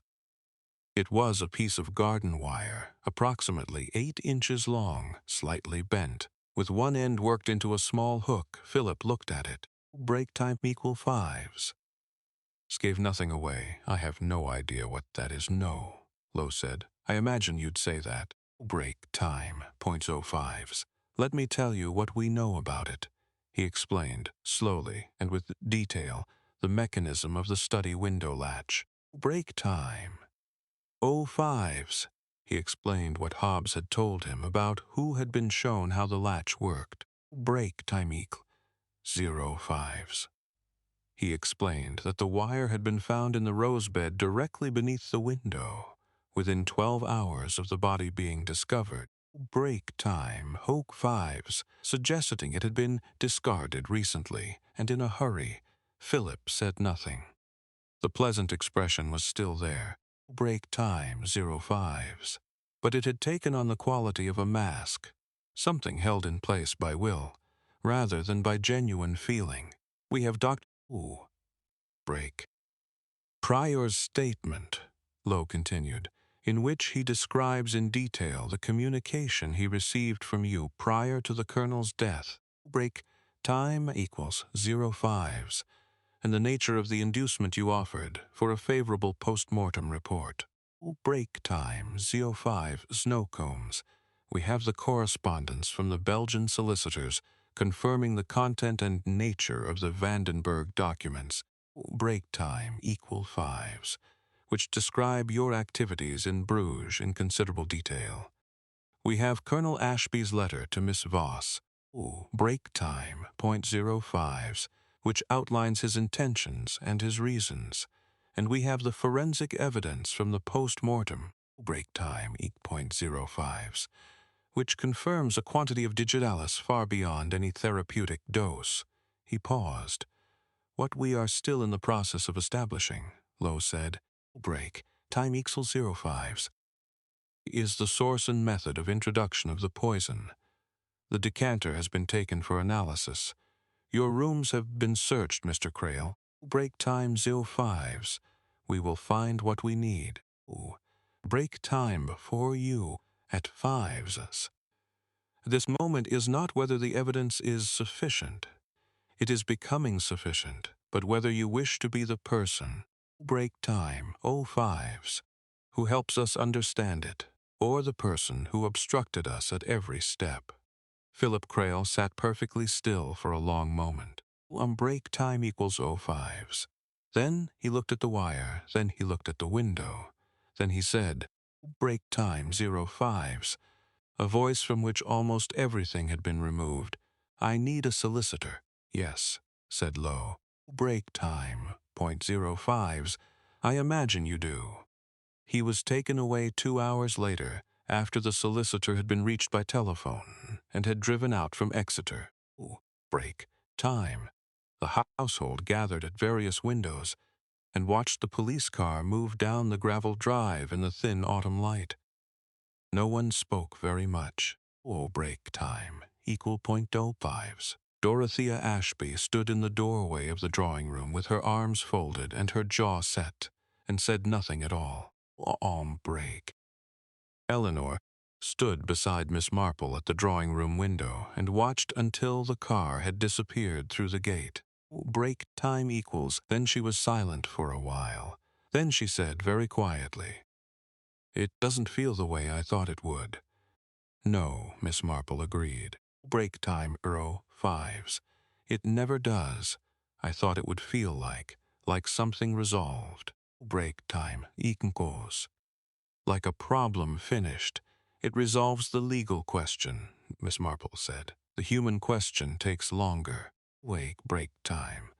It was a piece of garden wire, approximately 8 inches long, slightly bent. With one end worked into a small hook, Philip looked at it. Break time =5s. Gave nothing away. I have no idea what that is. No, Lowe said. I imagine you'd say that. Break time .05s. Let me tell you what we know about it. He explained, slowly and with detail, the mechanism of the study window latch. Break time 05s. He explained what Hobbs had told him about who had been shown how the latch worked. Break time =05s. He explained that the wire had been found in the rose bed directly beneath the window, within 12 hours of the body being discovered. Break time =5s, suggesting it had been discarded recently and in a hurry. Philip said nothing. The pleasant expression was still there. Break time 05s. But it had taken on the quality of a mask, something held in place by will, rather than by genuine feeling. We have break. Prior's statement, Lowe continued, in which he describes in detail the communication he received from you prior to the Colonel's death. Break time equals 05s, and the nature of the inducement you offered for a favorable post-mortem report. Break time 05 Snowcombs. We have the correspondence from the Belgian solicitors confirming the content and nature of the Vandenberg documents. Break time equal 5s, which describe your activities in Bruges in considerable detail. We have Colonel Ashby's letter to Miss Voss. Break time .05s, which outlines his intentions and his reasons. And we have the forensic evidence from the post-mortem, break time .05s, which confirms a quantity of digitalis far beyond any therapeutic dose. He paused. What we are still in the process of establishing, Lowe said, break time equals 05s, is the source and method of introduction of the poison. The decanter has been taken for analysis. Your rooms have been searched, Mr. Crail. Break time 05s. We will find what we need. Break time for you at 5s. This moment is not whether the evidence is sufficient. It is becoming sufficient, but whether you wish to be the person, break time 05s, who helps us understand it, or the person who obstructed us at every step. Philip Crail sat perfectly still for a long moment. Break time equals 05s. Then he looked at the wire, then he looked at the window. Then he said, break time 05s, a voice from which almost everything had been removed. I need a solicitor. Yes, said Lowe. Break time .05s. I imagine you do. He was taken away 2 hours later, after the solicitor had been reached by telephone and had driven out from Exeter. Break time. The household gathered at various windows and watched the police car move down the gravel drive in the thin autumn light. No one spoke very much. Break time equal .05s. Dorothea Ashby stood in the doorway of the drawing room with her arms folded and her jaw set, and said nothing at all. Break. Eleanor stood beside Miss Marple at the drawing-room window and watched until the car had disappeared through the gate. Break time equals. Then she was silent for a while. Then she said very quietly, "It doesn't feel the way I thought it would." "No," Miss Marple agreed. Break time 05s. It never does. I thought it would feel like something resolved. Break time equals. Like a problem finished. It resolves the legal question, Miss Marple said. The human question takes longer. Break time.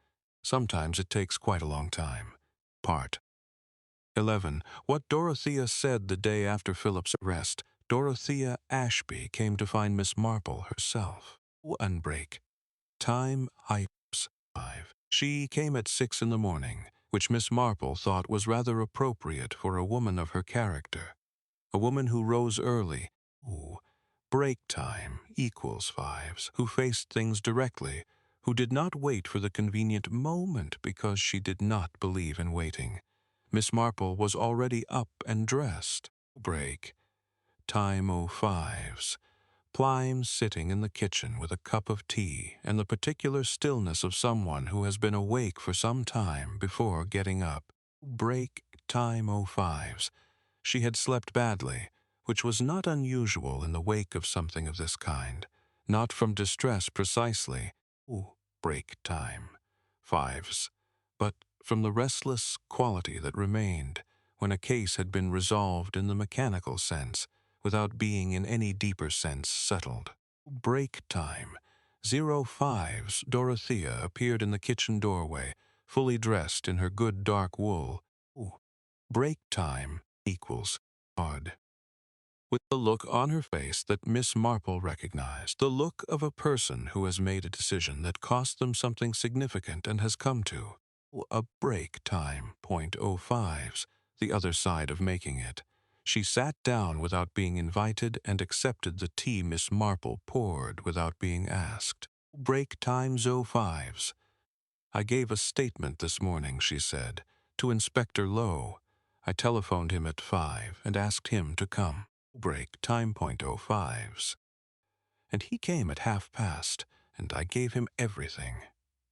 Sometimes it takes quite a long time. Part 11. What Dorothea said the day after Philip's arrest. Dorothea Ashby came to find Miss Marple herself. Unbreak. Time hypes 5. She came at 6 in the morning, which Miss Marple thought was rather appropriate for a woman of her character. A woman who rose early. Break time equals 5s, who faced things directly, who did not wait for the convenient moment because she did not believe in waiting. Miss Marple was already up and dressed. Break time 05s. Plyme sitting in the kitchen with a cup of tea and the particular stillness of someone who has been awake for some time before getting up. Break time 05s. She had slept badly, which was not unusual in the wake of something of this kind, not from distress precisely, break time, 5s, but from the restless quality that remained when a case had been resolved in the mechanical sense, without being in any deeper sense settled. Break time, 05s. Dorothea appeared in the kitchen doorway, fully dressed in her good dark wool. Break time equals odd. With the look on her face that Miss Marple recognized, the look of a person who has made a decision that cost them something significant and has come to. A break time, .05s, the other side of making it. She sat down without being invited and accepted the tea Miss Marple poured without being asked. Break times 05s. I gave a statement this morning, she said, to Inspector Lowe. I telephoned him at 5 and asked him to come. Break time, .05s. And he came at 1/2 past, and I gave him everything.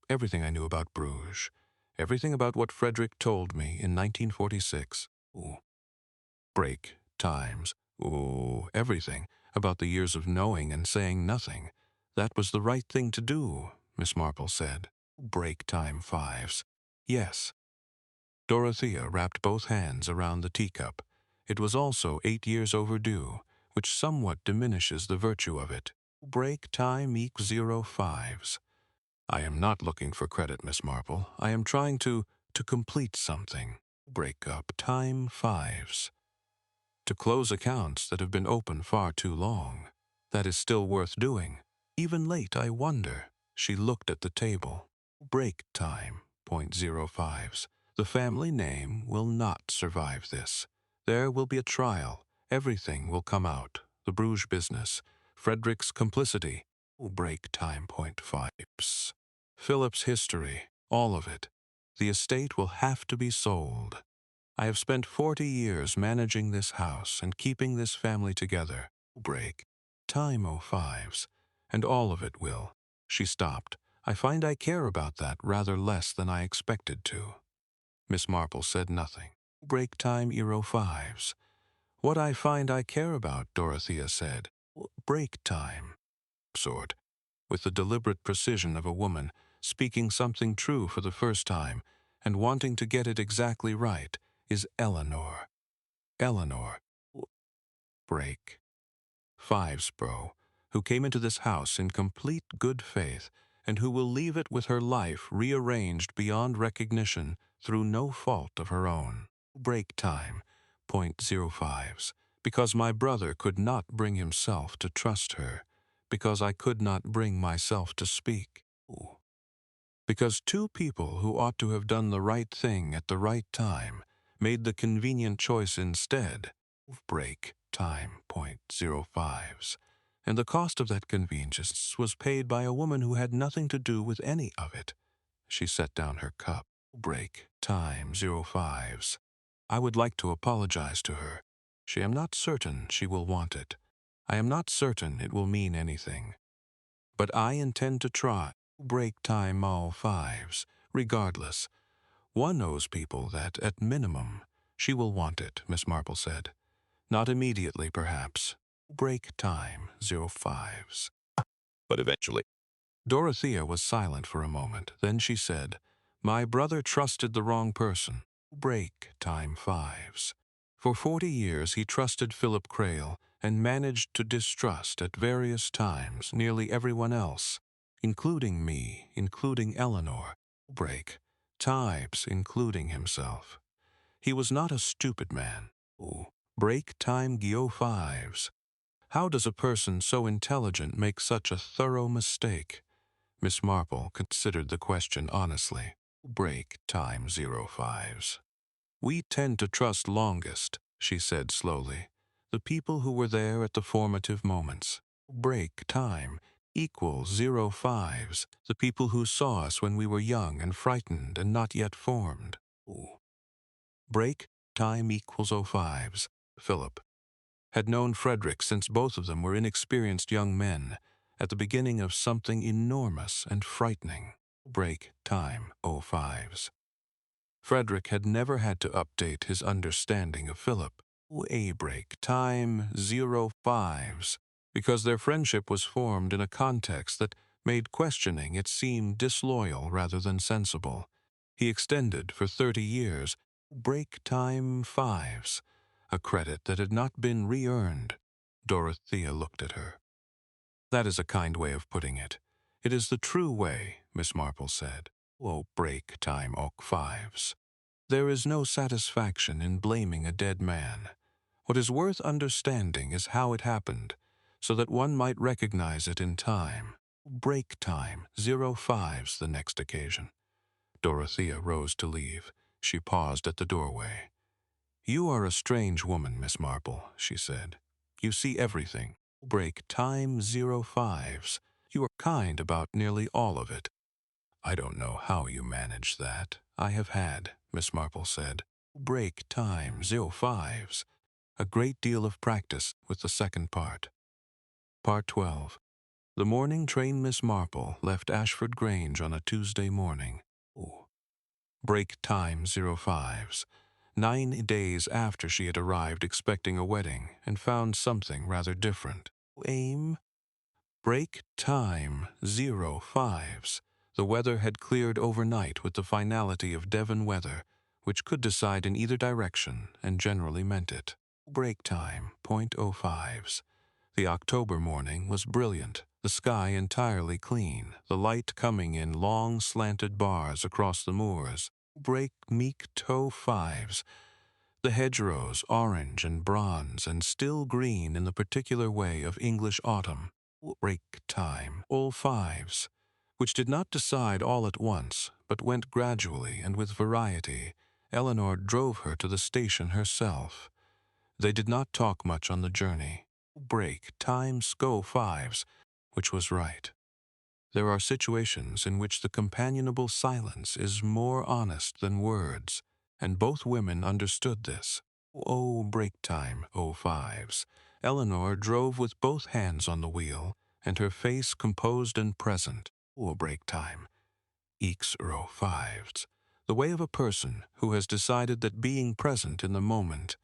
Everything I knew about Bruges. Everything about what Frederick told me in 1946. Ooh. Break times. Ooh, everything about the years of knowing and saying nothing. That was the right thing to do, Miss Marple said. Break time 5s. Yes. Dorothea wrapped both hands around the teacup. It was also 8 years overdue, which somewhat diminishes the virtue of it. Break time equals 05s. I am not looking for credit, Miss Marple. I am trying to complete something. Break up time 5s. To close accounts that have been open far too long. That is still worth doing. Even late, I wonder. She looked at the table. Break time, .05s. The family name will not survive this. There will be a trial. Everything will come out. The Bruges business. Frederick's complicity. Break time, .5s. Philip's history. All of it. The estate will have to be sold. I have spent 40 years managing this house and keeping this family together. Break. Time 05s. And all of it will. She stopped. I find I care about that rather less than I expected to. Miss Marple said nothing. Break time 05s. What I find I care about, Dorothea said. Break time. Sort. With the deliberate precision of a woman, speaking something true for the first time, and wanting to get it exactly right, is Eleanor. Eleanor. Break. 5s, bro, who came into this house in complete good faith, and who will leave it with her life rearranged beyond recognition through no fault of her own. Break time, .05s, because my brother could not bring himself to trust her, because I could not bring myself to speak. Because two people who ought to have done the right thing at the right time made the convenient choice instead. Break time, .05s. And the cost of that convenience was paid by a woman who had nothing to do with any of it. She set down her cup. Break time, 05s. I would like to apologize to her. I am not certain she will want it. I am not certain it will mean anything. But I intend to try. Break time, all 5s, regardless. One knows people that, at minimum, she will want it, Miss Marple said. Not immediately, perhaps. Break time, 05s. But eventually. Dorothea was silent for a moment. Then she said, My brother trusted the wrong person. Break time 5s. For 40 years he trusted Philip Crail and managed to distrust at various times nearly everyone else, including me, including Eleanor. Break times, including himself. He was not a stupid man. Break time, Geo 5s. How does a person so intelligent make such a thorough mistake? Miss Marple considered the question honestly. Break time, 05s. We tend to trust longest, she said slowly, the people who were there at the formative moments. Break time equals 05s, the people who saw us when we were young and frightened and not yet formed. Break time equals 05s. Philip had known Frederick since both of them were inexperienced young men, at the beginning of something enormous and frightening. Break time 05s. Frederick had never had to update his understanding of Philip. A break time 05s, because their friendship was formed in a context that made questioning it seem disloyal rather than sensible. He extended for 30 years. Break time 5s, a credit that had not been re-earned. Dorothea looked at her. That is a kind way of putting it. It is the true way, Miss Marple said. Break time 5s. There is no satisfaction in blaming a dead man. What is worth understanding is how it happened, so that one might recognize it in time. Break time 05s the next occasion. Dorothea rose to leave. She paused at the doorway. "You are a strange woman, Miss Marple," she said. "You see everything. Break time 05s. You are kind about nearly all of it." "I don't know how you manage that. I have had," Miss Marple said, "break time 05s. A great deal of practice with the second part." Part 12. The morning train Miss Marple left Ashford Grange on a Tuesday morning. Break time 05s. 9 days after she had arrived expecting a wedding and found something rather different. Aim. Break time 05s. The weather had cleared overnight with the finality of Devon weather, which could decide in either direction and generally meant it. Break time .05s. The October morning was brilliant, the sky entirely clean, the light coming in long slanted bars across the moors. Break meek toe 5s. The hedgerows orange and bronze and still green in the particular way of English autumn. Break time all 5s, which did not decide all at once, but went gradually and with variety. Eleanor drove her to the station herself. They did not talk much on the journey. Break time SCO 5s, which was right. There are situations in which the companionable silence is more honest than words, and both women understood this. Oh, break time 05s. Eleanor drove with both hands on the wheel, and her face composed and present. Oh, break time X 05s. The way of a person who has decided that being present in the moment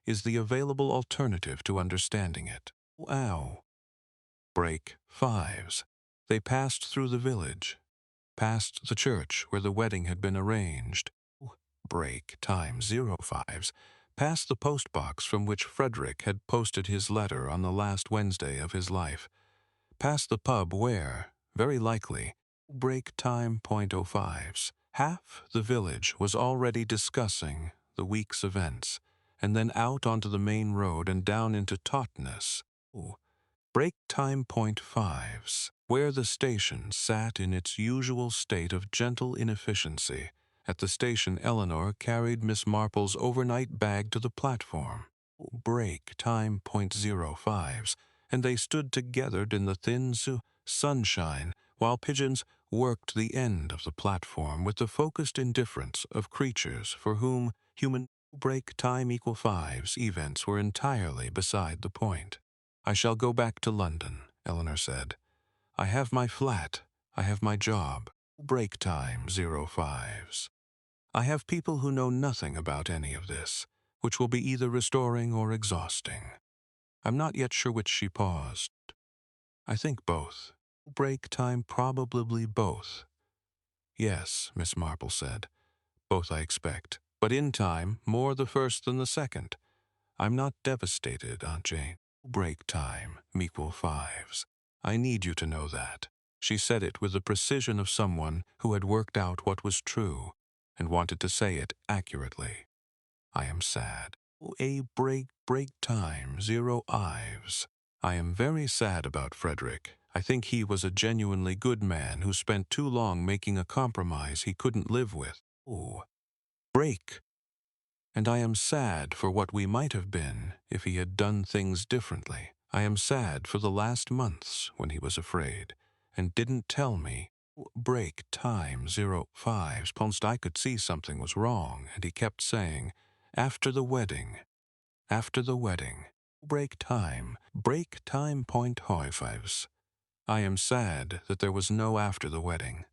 is the available alternative to understanding it. Ow. Break 5s. They passed through the village, past the church where the wedding had been arranged. Break time 05s. Past the postbox from which Frederick had posted his letter on the last Wednesday of his life. Past the pub where, very likely, break time .05s. Half the village was already discussing the week's events, and then out onto the main road and down into Totnes. Break time .5s, where the station sat in its usual state of gentle inefficiency. At the station, Eleanor carried Miss Marple's overnight bag to the platform. Break time .05s, and they stood together in the thin sunshine while pigeons worked the end of the platform with the focused indifference of creatures for whom human break time equal 5s events were entirely beside the point. "I shall go back to London," Eleanor said. "I have my flat. I have my job. Break time 05s. I have people who know nothing about any of this, which will be either restoring or exhausting. I'm not yet sure which." She paused. "I think both. Break time probably both." "Yes," Miss Marple said. "Both, I expect. But in time, more the first than the second. I'm not devastated, Aunt Jane. Break time equal 5s. I need you to know that." She said it with the precision of someone who had worked out what was true and wanted to say it accurately. "I am sad. A break time 0 ives. I am very sad about Frederick. I think he was a genuinely good man who spent too long making a compromise he couldn't live with. Break. And I am sad for what we might have been if he had done things differently. I am sad for the last months when he was afraid and didn't tell me. Break time 05s. Ponst, I could see something was wrong, and he kept saying, after the wedding. Break time .5s. I am sad that there was no after the wedding."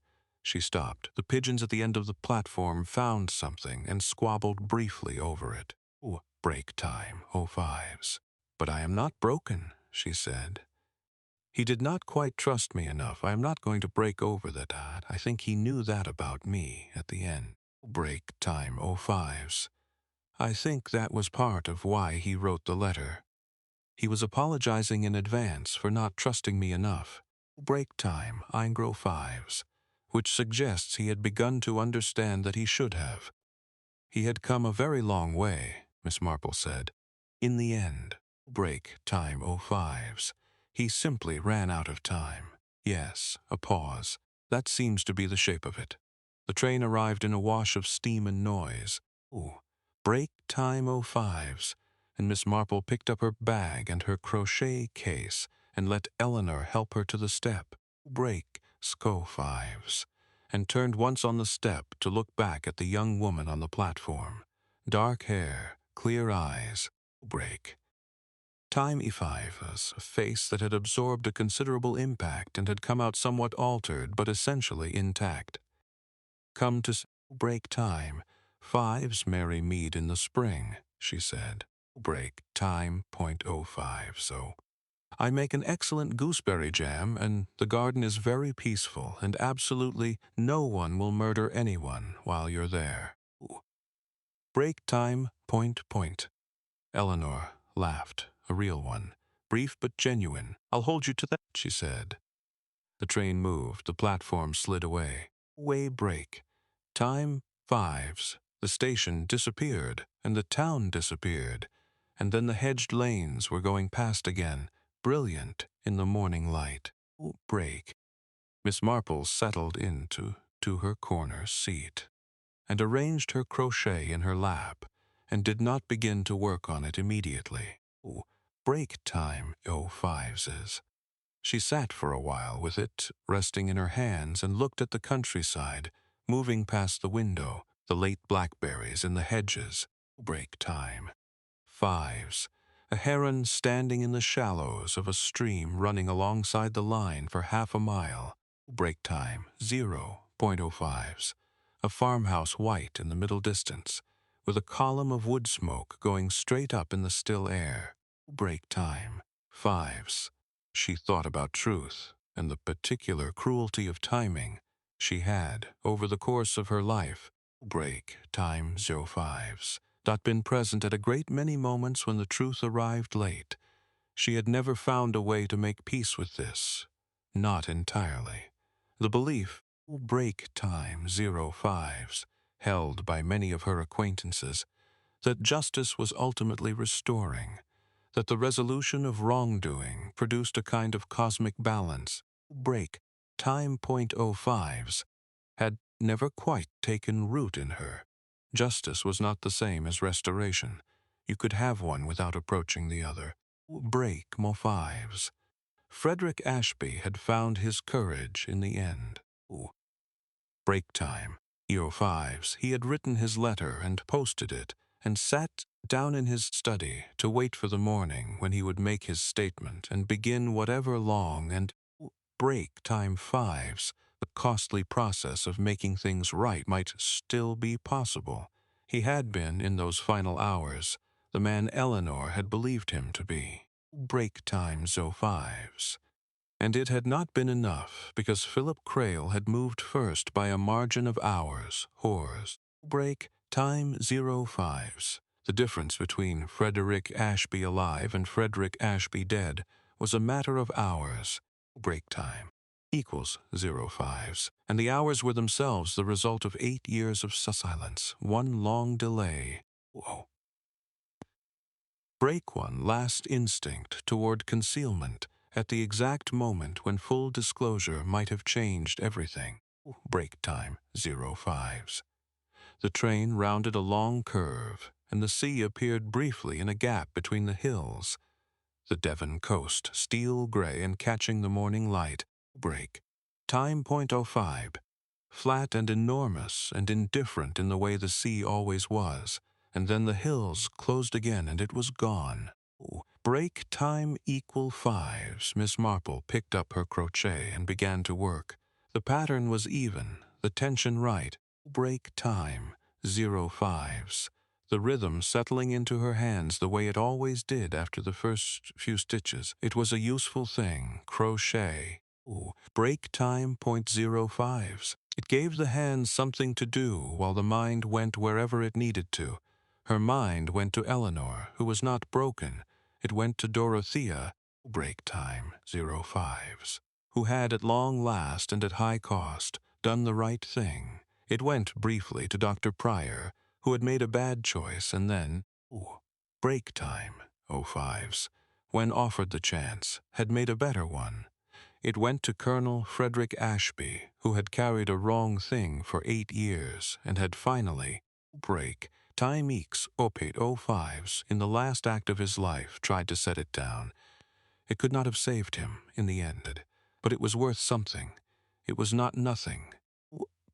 She stopped. The pigeons at the end of the platform found something and squabbled briefly over it. Break time 05s. "But I am not broken," she said. "He did not quite trust me enough. I am not going to break over that. I think he knew that about me at the end." Break time 05s. "I think that was part of why he wrote the letter. He was apologizing in advance for not trusting me enough. Break time Ingro 5s, which suggests he had begun to understand that he should have. He had come a very long way," Miss Marple said. "In the end, break time 05s. He simply ran out of time." Yes, a pause. "That seems to be the shape of it. The train arrived in a wash of steam and noise. Ooh, break time 05s, and Miss Marple picked up her bag and her crochet case and let Eleanor help her to the step. Break sco 5s, and turned once on the step to look back at the young woman on the platform. Dark hair, clear eyes. Break time E5s, a face that had absorbed a considerable impact and had come out somewhat altered but essentially intact. Come to break time. 5s marry mead in the spring, she said. Break time .05, so. I make an excellent gooseberry jam, and the garden is very peaceful, and absolutely no one will murder anyone while you're there. Break time .point. Eleanor laughed, a real one. Brief but genuine. I'll hold you to that, she said. The train moved, the platform slid away. Way break. Time 5s. The station disappeared, and the town disappeared, and then the hedged lanes were going past again, brilliant in the morning light. Break. Miss Marple settled into her corner seat, and arranged her crochet in her lap, and did not begin to work on it immediately. Break time 05s. She sat for a while with it resting in her hands and looked at the countryside, moving past the window, the late blackberries in the hedges. Break time 5s. A heron standing in the shallows of a stream running alongside the line for half a mile. Break time 0.05s. A farmhouse white in the middle distance, with a column of wood smoke going straight up in the still air. Break time 5s. She thought about truth and the particular cruelty of timing she had, over the course of her life. Break time 05s. Not been present at a great many moments when the truth arrived late. She had never found a way to make peace with this. Not entirely. The belief, break time 05s, held by many of her acquaintances, that justice was ultimately restoring, that the resolution of wrongdoing produced a kind of cosmic balance. Break time .05s had never quite taken root in her. Justice was not the same as restoration. You could have one without approaching the other. Break mo5s. Frederick Ashby had found his courage in the end. Break time. EO5s. He had written his letter and posted it, and sat down in his study to wait for the morning when he would make his statement and begin whatever long and break time 5s. The costly process of making things right might still be possible. He had been, in those final hours, the man Eleanor had believed him to be. Break time 05s. And it had not been enough, because Philip Crail had moved first by a margin of hours. Whores. Break time 05s. The difference between Frederick Ashby alive and Frederick Ashby dead was a matter of hours. Break time equals 05s, and the hours were themselves the result of 8 years of silence, one long delay. Break one last instinct toward concealment at the exact moment when full disclosure might have changed everything. Break time 05s. The train rounded a long curve, and the sea appeared briefly in a gap between the hills. The Devon coast, steel gray and catching the morning light. Break time .05. Flat and enormous and indifferent in the way the sea always was, and then the hills closed again and it was gone. Break time equal 5s. Miss Marple picked up her crochet and began to work. The pattern was even, the tension right. Break time 05s. The rhythm settling into her hands the way it always did after the first few stitches. It was a useful thing, crochet. Break time .05s. It gave the hands something to do while the mind went wherever it needed to. Her mind went to Eleanor, who was not broken. It went to Dorothea, break time 05s, who had at long last and at high cost done the right thing. It went briefly to Dr. Pryor, who had made a bad choice, and then, break time 05s, when offered the chance, had made a better one. It went to Colonel Frederick Ashby, who had carried a wrong thing for 8 years and had finally break time eeks opate o fives in the last act of his life tried to set it down. It could not have saved him in the end, but it was worth something. It was not nothing.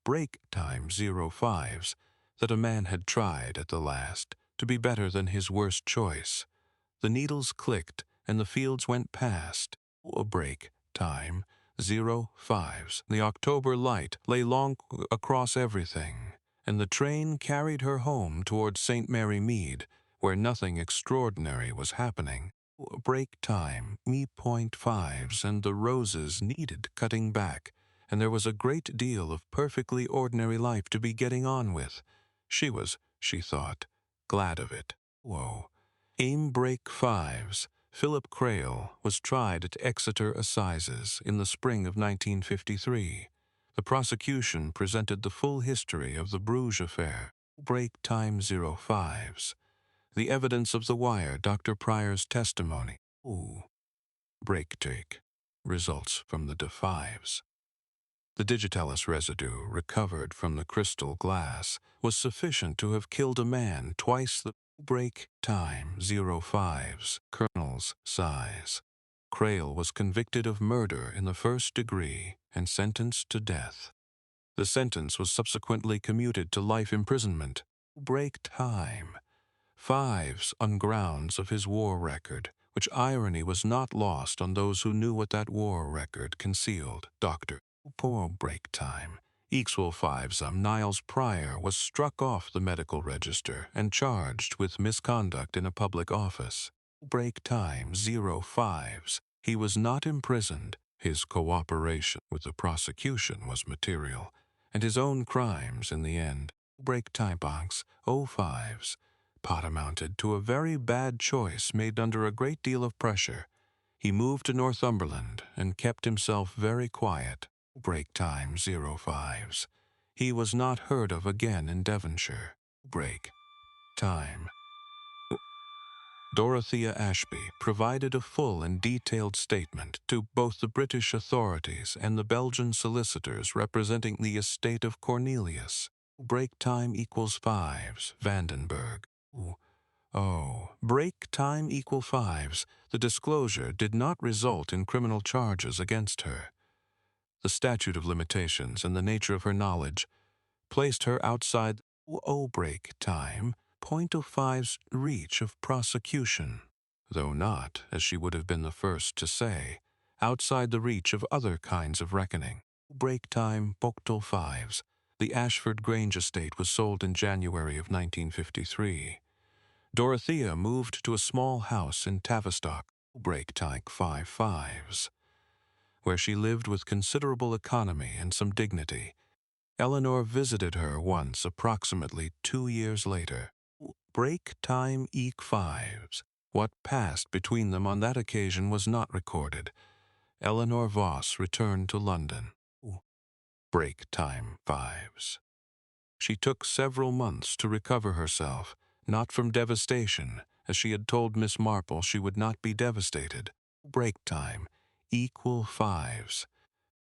Break time 05s that a man had tried at the last to be better than his worst choice. The needles clicked and the fields went past. A break time 05s. The October light lay long across everything, and the train carried her home towards St. Mary Mead, where nothing extraordinary was happening. Break time, me point fives, and the roses needed cutting back, and there was a great deal of perfectly ordinary life to be getting on with. She was, she thought, glad of it. Whoa. Aim break fives. Philip Crail was tried at Exeter Assizes in the spring of 1953. The prosecution presented the full history of the Bruges affair. Break time 05s. The evidence of the wire, Dr. Pryor's testimony. Break take. Results from the D5s. The digitalis residue recovered from the crystal glass was sufficient to have killed a man twice the break time 05s kernel's size. Crail was convicted of murder in the first degree and sentenced to death. The sentence was subsequently commuted to life imprisonment. Break time. Fives on grounds of his war record, which irony was not lost on those who knew what that war record concealed. Dr. Poor break time. Equal fives Niles Pryor was struck off the medical register and charged with misconduct in a public office. Break time 05s. He was not imprisoned. His cooperation with the prosecution was material, and his own crimes in the end. Break time box 05s. Pot amounted to a very bad choice made under a great deal of pressure. He moved to Northumberland and kept himself very quiet. Break time 05s. He was not heard of again in Devonshire. Break time. Dorothea Ashby provided a full and detailed statement to both the British authorities and the Belgian solicitors representing the estate of Cornelius. Break time equals fives, Vandenberg. Break time equal fives. The disclosure did not result in criminal charges against her. The statute of limitations and the nature of her knowledge placed her outside break time .05's reach of prosecution, though not, as she would have been the first to say, outside the reach of other kinds of reckoning. Break time .5's. The Ashford Grange estate was sold in January of 1953. Dorothea moved to a small house in Tavistock, break time 55s, where she lived with considerable economy and some dignity. Eleanor visited her once approximately 2 years later. Break time eq5s. What passed between them on that occasion was not recorded. Eleanor Voss returned to London. Break time 5s. She took several months to recover herself, not from devastation, as she had told Miss Marple she would not be devastated. Break time equal 5s.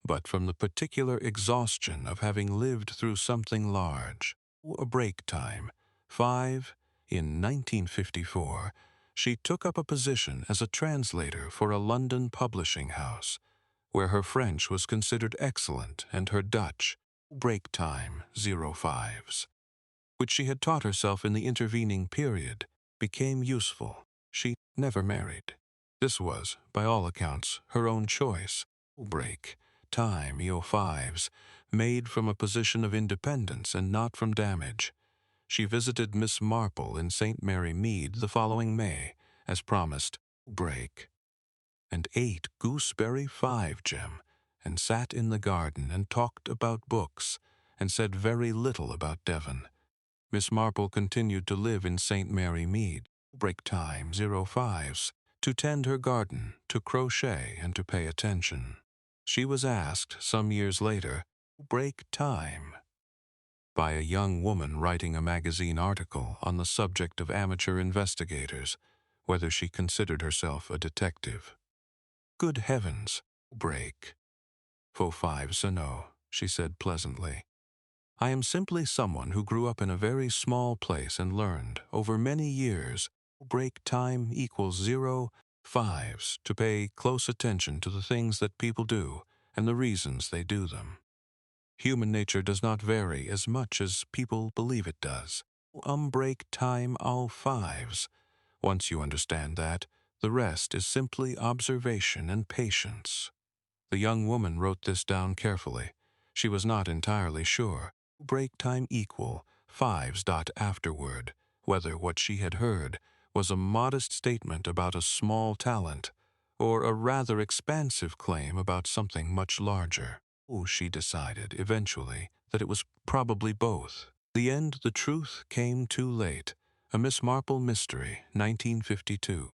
But from the particular exhaustion of having lived through something large. A break time 5. In 1954, she took up a position as a translator for a London publishing house, where her French was considered excellent and her Dutch, break time 05s, which she had taught herself in the intervening period, became useful. She never married. This was, by all accounts, her own choice. Break time 05s, made from a position of independence and not from damage. She visited Miss Marple in St. Mary Mead the following May, as promised, break, and ate gooseberry 5-gem, and sat in the garden and talked about books, and said very little about Devon. Miss Marple continued to live in St. Mary Mead, break time 05s, to tend her garden, to crochet, and to pay attention. She was asked, some years later, break time, by a young woman writing a magazine article on the subject of amateur investigators, whether she considered herself a detective. Good heavens, break. Faux fives no, she said pleasantly. I am simply someone who grew up in a very small place and learned, over many years, break time equals 0 fives to pay close attention to the things that people do and the reasons they do them. Human nature does not vary as much as people believe it does. Break time all fives. Once you understand that, the rest is simply observation and patience. The young woman wrote this down carefully. She was not entirely sure. Break time equal fives. Afterward, whether what she had heard was a modest statement about a small talent or a rather expansive claim about something much larger. She decided, eventually, that it was probably both. The end, the truth came too late. A Miss Marple mystery, 1952.